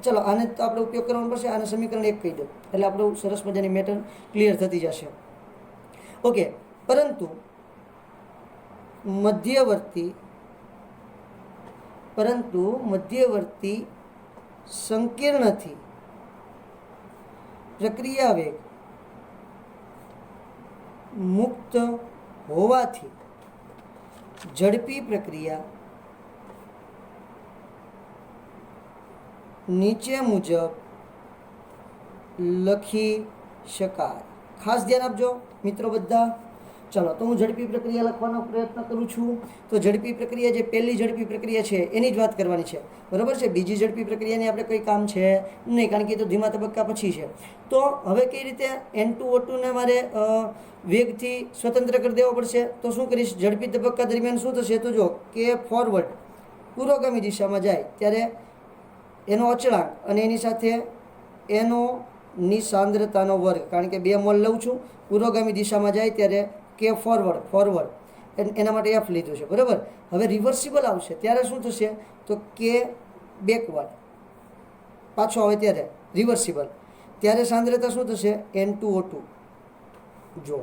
ચલો, આને તો આપણે ઉપયોગ કરવાનો પડશે. આને સમીકરણ 1 કહી દો એટલે આપણું સરસ મજાની મેટર ક્લિયર થતી જશે. ઓકે, પરંતુ મધ્યવર્તી સંકીર્ણથી પ્રક્રિયા વેગ મુક્ત હોવાથી ઝડપી પ્રક્રિયા નીચે મુજબ લખી શકાય. ખાસ ધ્યાન આપજો મિત્રો બધા. ચલો, તો હું ઝડપી પ્રક્રિયા લખવાનો પ્રયત્ન કરું છું. તો ઝડપી પ્રક્રિયા, જે પહેલી ઝડપી પ્રક્રિયા છે એની જ વાત કરવાની છે, બરાબર છે. બીજી ઝડપી પ્રક્રિયાની આપણે કોઈ કામ છે નહીં, કારણ કે એ તો ધીમા તબક્કા પછી છે. તો હવે કઈ રીતે N2O2 ને મારે વેગથી સ્વતંત્ર કરી દેવો પડશે? તો શું કરીશ? ઝડપી તબક્કા દરમિયાન શું થશે? તો જો કે ફોરવર્ડ પુરોગામી દિશામાં જાય ત્યારે એનો અચળાંક અને એની સાથે એનોની સાંદ્રતાનો વર્ગ, કારણ કે 2 મોલ લઉં છું. પુરોગામી દિશામાં જાય ત્યારે કે ફોરવર્ડ એના માટે F લીધું છે, બરાબર. હવે રિવર્સિબલ આવશે ત્યારે શું થશે? તો કે બેકવર્ડ પાછો આવે ત્યારે રિવર્સિબલ, ત્યારે સાંદ્રતા શું થશે? N2O2. જો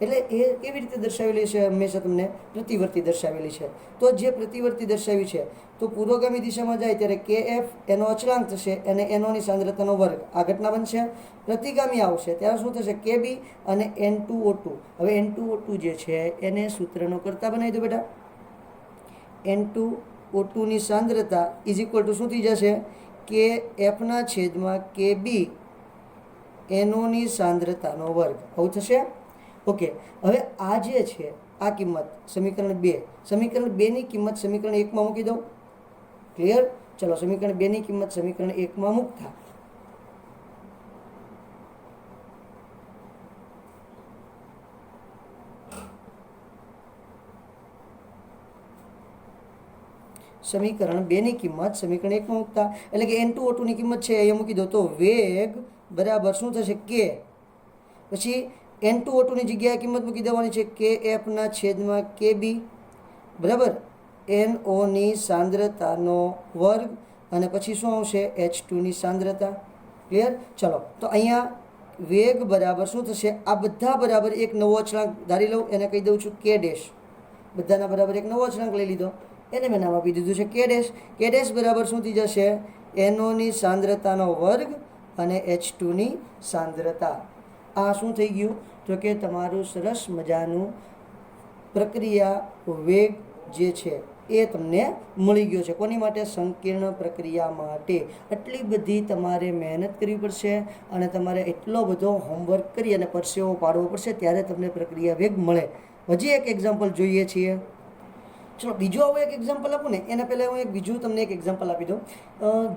એટલે એ કેવી રીતે દર્શાવેલી છે? હંમેશા તમને પ્રતિવર્તી દર્શાવેલી છે. તો જે પ્રતિવર્તી દર્શાવી છે તો પૂર્વગામી દિશામાં જાય ત્યારે KF એનો અચળાંક થશે અને એનોની સાંદ્રતાનો વર્ગ, આ ઘટના બનશે. પ્રતિગામી આવશે ત્યારે શું થશે? KB અને N2O2. હવે N2O2 જે છે એને સૂત્રનો કરતા બનાવી દો બેટા. N2O2ની સાંદ્રતા ઇઝ ઇક્વલ ટુ શું થઈ જશે? KFના છેદમાં KB એનોની સાંદ્રતાનો વર્ગ, આવું થશે. ઓકે, હવે આ જે છે આ કિંમત સમીકરણ 2, સમીકરણ 2ની કિંમત સમીકરણ 1માં મૂકી દઉં. ક્લિયર? ચલો, સમીકરણ 2ની કિંમત સમીકરણ 1માં મૂકતા સમીકરણ 2ની કિંમત સમીકરણ 1માં મૂકતા એટલે કે N2O2ની કિંમત છે એ મૂકી દો. તો વેગ બરાબર શું થશે? K. પછી N2O2ની જગ્યાએ કિંમત મૂકી દેવાની છે KFના છેદમાં KB, બરાબર. NOની સાંદ્રતાનો વર્ગ અને પછી શું આવશે? H2ની સાંદ્રતા. ક્લિયર? ચલો, તો અહીંયા વેગ બરાબર શું થશે? આ બધા બરાબર એક નવો અચળાંક ધારી લઉં, એને કહી દઉં છું K ડેશ. બધાના બરાબર એક નવો અચળાંક લઈ લીધો, એને મેં નામ આપી દીધું છે K ડેશ. K ડેશ બરાબર શું થઈ જશે? NOની સાંદ્રતાનો વર્ગ અને H2ની સાંદ્રતા. આ શું થઈ ગયું? તો કે તમારું સરસ મજાનું પ્રક્રિયા વેગ જે છે એ તમને મળી ગયો છે. કોની માટે? સંકીર્ણ પ્રક્રિયા માટે. આટલી બધી તમારે મહેનત કરવી પડશે અને તમારે એટલો બધો હોમવર્ક કરી અને પરસેવો પાડવો પડશે, ત્યારે તમને પ્રક્રિયા વેગ મળે. હજી એક એક્ઝામ્પલ જોઈએ છીએ. ચલો, બીજું આવું એક એક્ઝામ્પલ આપું ને એના પહેલાં હું બીજું તમને એક એક્ઝામ્પલ આપી દઉં.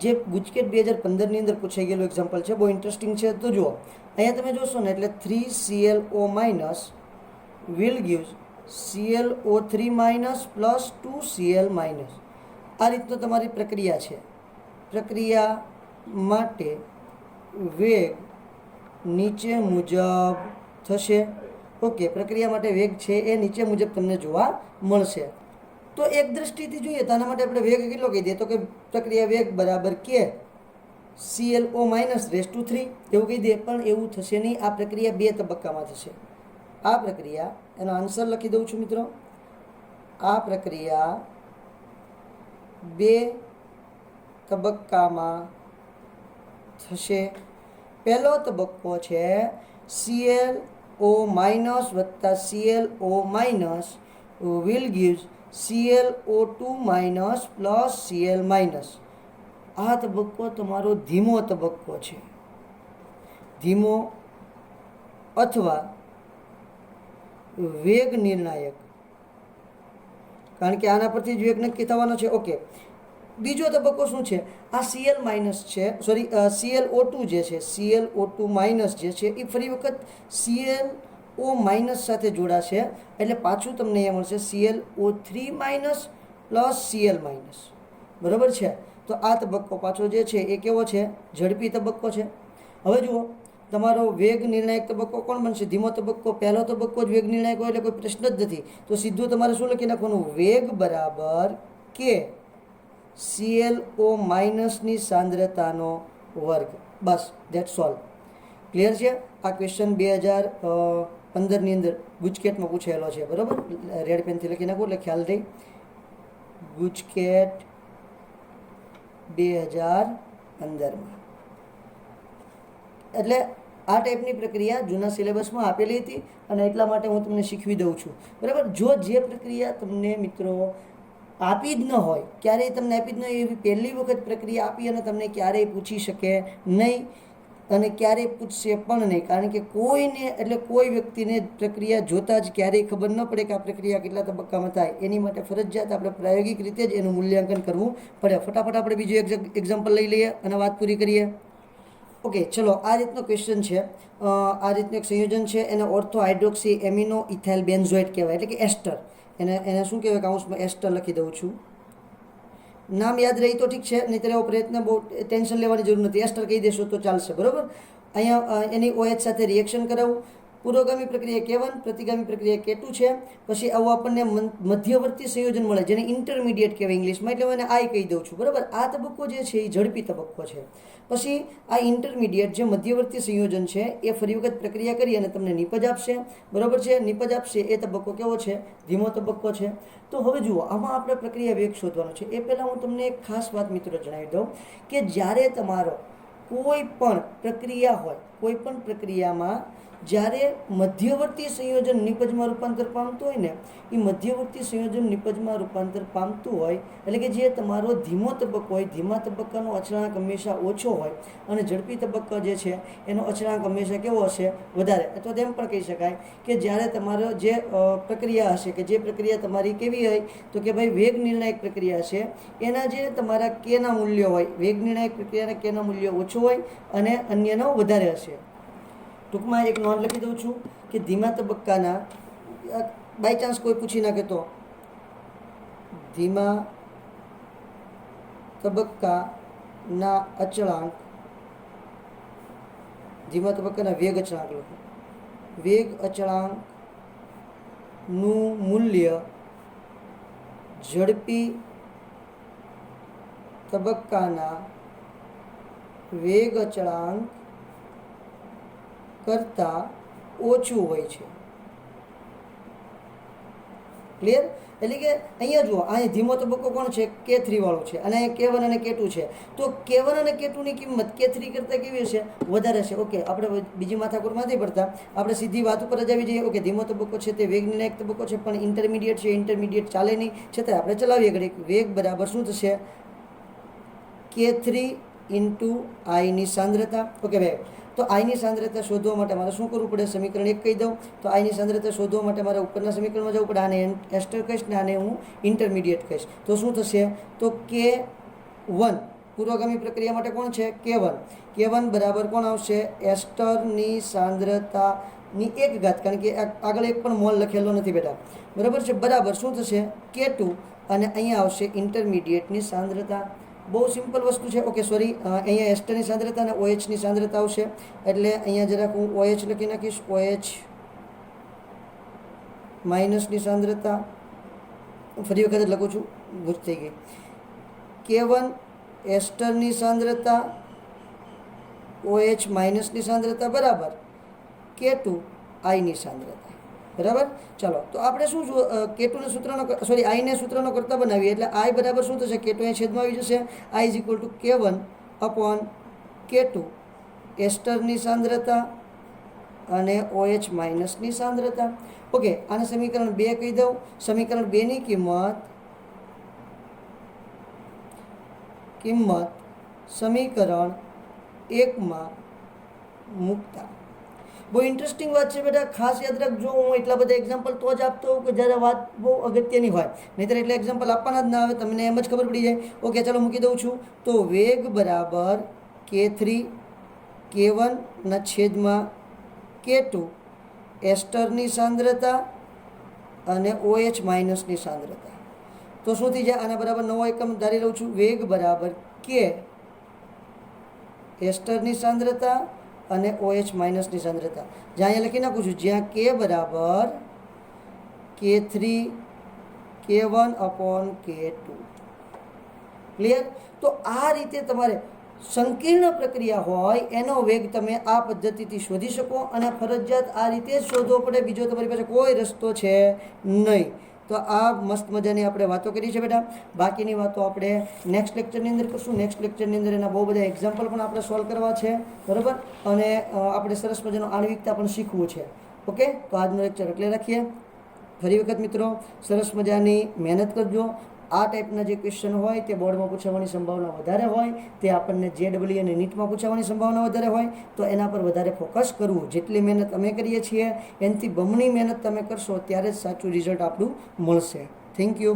જે ગુજકેટ 2015ની અંદર પૂછાઈ ગયેલું એક્ઝામ્પલ છે, બહુ ઇન્ટરેસ્ટિંગ છે. તો જુઓ, અહીંયા તમે જોશો ને એટલે 3ClO- will gives ClO3- plus 2Cl-. આ રીતનો તમારી પ્રક્રિયા છે. પ્રક્રિયા માટે વેગ નીચે મુજબ થશે. ઓકે, પ્રક્રિયા માટે વેગ છે એ નીચે મુજબ તમને જોવા મળશે. તો એક દ્રષ્ટિથી જોઈએ તો આના માટે આપણે વેગ કેટલો કહી દઈએ? તો કે પ્રક્રિયા વેગ બરાબર K ClO- raised to 3 એવું કહી દઈએ. પણ એવું થશે નહીં. આ પ્રક્રિયા 2 તબક્કામાં થશે. આ પ્રક્રિયા, એનો આન્સર લખી દઉં છું મિત્રો. આ પ્રક્રિયા 2 તબક્કામાં થશે. પહેલો તબક્કો છે ClO- વત્તા ClO- will gives ClO2- plus Cl-. આ તબક્કો તમારો ધીમો તબક્કો છે, ધીમો અથવા વેગ નિર્ણાયક, કારણ કે આના પરથી જ વેગ નક્કી થવાનો છે. ઓકે, બીજો તબક્કો શું છે? આ Cl- છે, સોરી ClO2 જે છે, ClO2- જે છે એ ફરી વખત ClO- સાથે જોડાશે, એટલે પાછું તમને અહીંયા મળશે ClO3- પ્લસ Cl-. બરાબર છે? તો આ તબક્કો પાછો જે છે એ કેવો છે? ઝડપી તબક્કો છે. હવે જુઓ, તમારો વેગ નિર્ણાયક તબક્કો કોણ બનશે? ધીમો તબક્કો. પહેલો તબક્કો જ વેગ નિર્ણાયક હોય એટલે કોઈ પ્રશ્ન જ નથી. તો સીધું તમારે શું લખી નાખવાનું? વેગ બરાબર k ClO- ની સાંદ્રતાનો વર્ગ. બસ, ધેટ્સ ઓલ. ક્લિયર છે? આ ક્વેશ્ચન 2015ની અંદર ગુજકેટમાં પૂછાયેલો છે. બરાબર, રેડ પેનથી લખી નાખો એટલે ખ્યાલ રહી. ગુજકેટ 2015માં. એટલે આ ટાઈપની પ્રક્રિયા જૂના સિલેબસમાં આપેલી હતી અને એટલા માટે હું તમને શીખવી દઉં છું. બરાબર, જો જે પ્રક્રિયા તમને મિત્રો આપી જ ન હોય, ક્યારેય તમને આપી જ ન હોય એવી પહેલી વખત પ્રક્રિયા આપી અને તમને ક્યારેય પૂછી શકે નહીં અને ક્યારેય પૂછશે પણ નહીં, કારણ કે કોઈને એટલે કોઈ વ્યક્તિને પ્રક્રિયા જોતાં જ ક્યારેય ખબર ન પડે કે આ પ્રક્રિયા કેટલા તબક્કામાં થાય. એની માટે ફરજિયાત આપણે પ્રાયોગિક રીતે જ એનું મૂલ્યાંકન કરવું પડે. ફટાફટ આપણે બીજું એક્ઝામ્પલ લઈ લઈએ અને વાત પૂરી કરીએ. ઓકે, ચલો, આ રીતનો ક્વેશ્ચન છે. આ રીતનું એક સંયોજન છે, એને ortho hydroxy amino ethyl benzoate કહેવાય, એટલે કે એસ્ટર. એને શું કહેવાય? કાઉન્સમાં એસ્ટર લખી દઉં છું. નામ યાદ રહી તો ઠીક છે, નહીંતર એવો પ્રયત્ન બહુ ટેન્શન લેવાની જરૂર નથી. એસ્ટર કહી દેશો તો ચાલશે. બરાબર, અહીંયા એની OH સાથે રિએક્શન કરાવવું. પુરોગામી પ્રક્રિયા K1, પ્રતિગામી પ્રક્રિયા K2 છે. પછી આવું આપણને મધ્યવર્તી સંયોજન મળે, જેને ઇન્ટરમીડિયેટ કહેવાય ઇંગ્લિશમાં, એટલે હું એને I કહી દઉં છું. બરાબર, આ તબક્કો જે છે એ ઝડપી તબક્કો છે. પછી આ ઇન્ટરમીડિયેટ જે મધ્યવર્તી સંયોજન છે એ ફરી વખત પ્રક્રિયા કરી અને તમને નિપજ આપશે. બરાબર છે? નિપજ આપશે એ તબક્કો કેવો છે? ધીમો તબક્કો છે. તો હવે જુઓ, આમાં આપણે પ્રક્રિયા વેગ શોધવાનો છે. એ પહેલાં હું તમને એક ખાસ વાત મિત્રો જણાવી દઉં કે જ્યારે તમારો કોઈ પણ પ્રક્રિયા હોય, કોઈ પણ પ્રક્રિયામાં જ્યારે મધ્યવર્તી સંયોજન નિપજમાં રૂપાંતર પામતું હોય ને, એ મધ્યવર્તી સંયોજન નિપજમાં રૂપાંતર પામતું હોય એટલે કે જે તમારો ધીમો તબક્કો હોય, ધીમા તબક્કાનો અચળાંક હંમેશા ઓછો હોય અને ઝડપી તબક્કો જે છે એનો અચળાંક હંમેશા કેવો હશે? વધારે. અથવા તેમ પણ કહી શકાય કે જ્યારે તમારો જે પ્રક્રિયા હશે, કે જે પ્રક્રિયા તમારી કેવી હોય તો કે ભાઈ વેગ નિર્ણાયક પ્રક્રિયા છે, એના જે તમારા કેના મૂલ્યો હોય, વેગ નિર્ણાયક પ્રક્રિયાના કેના મૂલ્યો ઓછો હોય અને અન્યનો વધારે હશે. ટૂંકમાં એક નોંધ લખી દઉં છું કે ધીમા તબક્કાના, બાય ચાન્સ કોઈ પૂછી નાખે તો, ધીમા તબક્કાના અચળાંક, ધીમા તબક્કાના વેગ અચળાંક લખો. વેગ અચળાંકનું મૂલ્ય ઝડપી તબક્કાના વેગ અચળાંક કરતાં ઓછું હોય છે. ક્લિયર? એટલે કે અહીંયા જુઓ, અહીંયા ધીમો તબક્કો કોણ છે? K3 વાળો છે અને અહીંયા K1 અને K2 છે. તો K1 અને K2 ની કિંમત K3 કરતાં કેવી હશે? વધારે છે. ઓકે, આપણે બીજી માથાકૂટ નથી પડતા, આપણે સીધી વાત ઉપર જ આવી જઈએ. ઓકે, ધીમો તબક્કો છે તે વેગ નિર્ણાયક તબક્કો છે, પણ ઇન્ટરમીડિયેટ છે, ઇન્ટરમીડિયેટ ચાલે નહીં, છતાં આપણે ચલાવીએ ઘડીક. વેગ બરાબર શું થશે? K3 × I ની સાંદ્રતા. ઓકે ભાઈ, તો I ની સાંદ્રતા શોધવા માટે મારે શું કરવું પડે? સમીકરણ 1 કહી દઉં તો I ની સાંદ્રતા શોધવા માટે મારે ઉપરના સમીકરણમાં જવું પડે. આને એસ્ટર કહીશ ને આને હું ઇન્ટરમીડિયેટ કહીશ. તો શું થશે? તો K1 પૂર્વગામી પ્રક્રિયા માટે કોણ છે? K1 બરાબર કોણ આવશે? એસ્ટરની સાંદ્રતાની 1 ઘાત, કારણ કે આગળ એક પણ મોલ લખેલો નથી બેટા. બરાબર છે? બરાબર શું થશે? K2 અને અહીંયા આવશે ઇન્ટરમીડિયેટની સાંદ્રતા. બહુ સિમ્પલ વસ્તુ છે. ઓકે, સોરી, અહીંયા એસ્ટરની સાંદ્રતા અને OHની સાંદ્રતા આવશે, એટલે અહીંયા જરાક હું OH લખી નાખીશ. OH માઇનસની સાંદ્રતા, ફરી વખત જ લખું છું, ભૂલ થઈ ગઈ. K1 એસ્ટરની સાંદ્રતા, OH માઇનસની સાંદ્રતા બરાબર K2 I ની સાંદ્રતા. બરાબર. ચાલો તો આપણે શું K2 સૂત્રનો સોરી આઈને સૂત્રનો કરતા બનાવીએ એટલે આઈ બરાબર શું થશે, K2 અહીં છેદમાં આવી જશે, આઈ is equal to K1 upon K2 એસ્ટરની સાંદ્રતા અને OH માઇનસની સાંદ્રતા. ઓકે, આને સમીકરણ 2 કહી દઉં. સમીકરણ 2 ની કિંમત સમીકરણ 1 માં મૂકતા. બહુ ઇન્ટરેસ્ટિંગ વાત છે બેટા, ખાસ યાદ રાખજો. હું એટલા બધા એક્ઝામ્પલ તો જ આપતો હોઉં કે જ્યારે વાત બહુ અગત્યની હોય, નહીંતર એટલે એક્ઝામ્પલ આપવાના જ ના આવે, તમને એમ જ ખબર પડી જાય. ઓકે ચાલો મૂકી દઉં છું. તો વેગ બરાબર K3 K1 ના છેદમાં K2 એસ્ટરની સાંદ્રતા અને OH માઇનસની સાંદ્રતા. તો શું થઈ જાય, આના બરાબર નવો એકમ ધારી લઉં છું. વેગ બરાબર K એસ્ટરની સાંદ્રતા અને OH માઇનસની સાંદ્રતા. જ્યાં અહીંયા લખી નાખું છું, જ્યાં K બરાબર K3 K1 upon K2. Clear. તો આ રીતે તમારે સંકીર્ણ પ્રક્રિયા હોય એનો વેગ તમે આ પદ્ધતિથી શોધી શકો, અને ફરજિયાત આ રીતે જ શોધવો પડે, બીજો તમારી પાસે કોઈ રસ્તો છે નહીં. તો આ મસ્ત મજાની આપણે વાતો કરી છે બેટા. બાકીની વાતો આપણે નેક્સ્ટ લેક્ચરની અંદર કરશું. નેક્સ્ટ લેક્ચરની અંદર એના બહુ બધા એક્ઝામ્પલ પણ આપણે સોલ્વ કરવા છે, બરાબર. અને આપણે સરસ મજાનો આણ્વિકતા પણ શીખવું છે. ઓકે, તો આજનો લેક્ચર એટલે રાખીએ. ફરી વખત મિત્રો સરસ મજાની મહેનત કરજો. આ ટાઈપના જે ક્વેશ્ચન હોય તે બોર્ડમાં પૂછાવાની સંભાવના વધારે હોય, તે આપણને JEE અને નીટમાં પૂછાવાની સંભાવના વધારે હોય, તો એના પર વધારે ફોકસ કરવું. જેટલી મહેનત અમે કરીએ છીએ એનાથી બમણી મહેનત તમે કરશો ત્યારે જ સાચું રિઝલ્ટ આપણું મળશે. Thank you.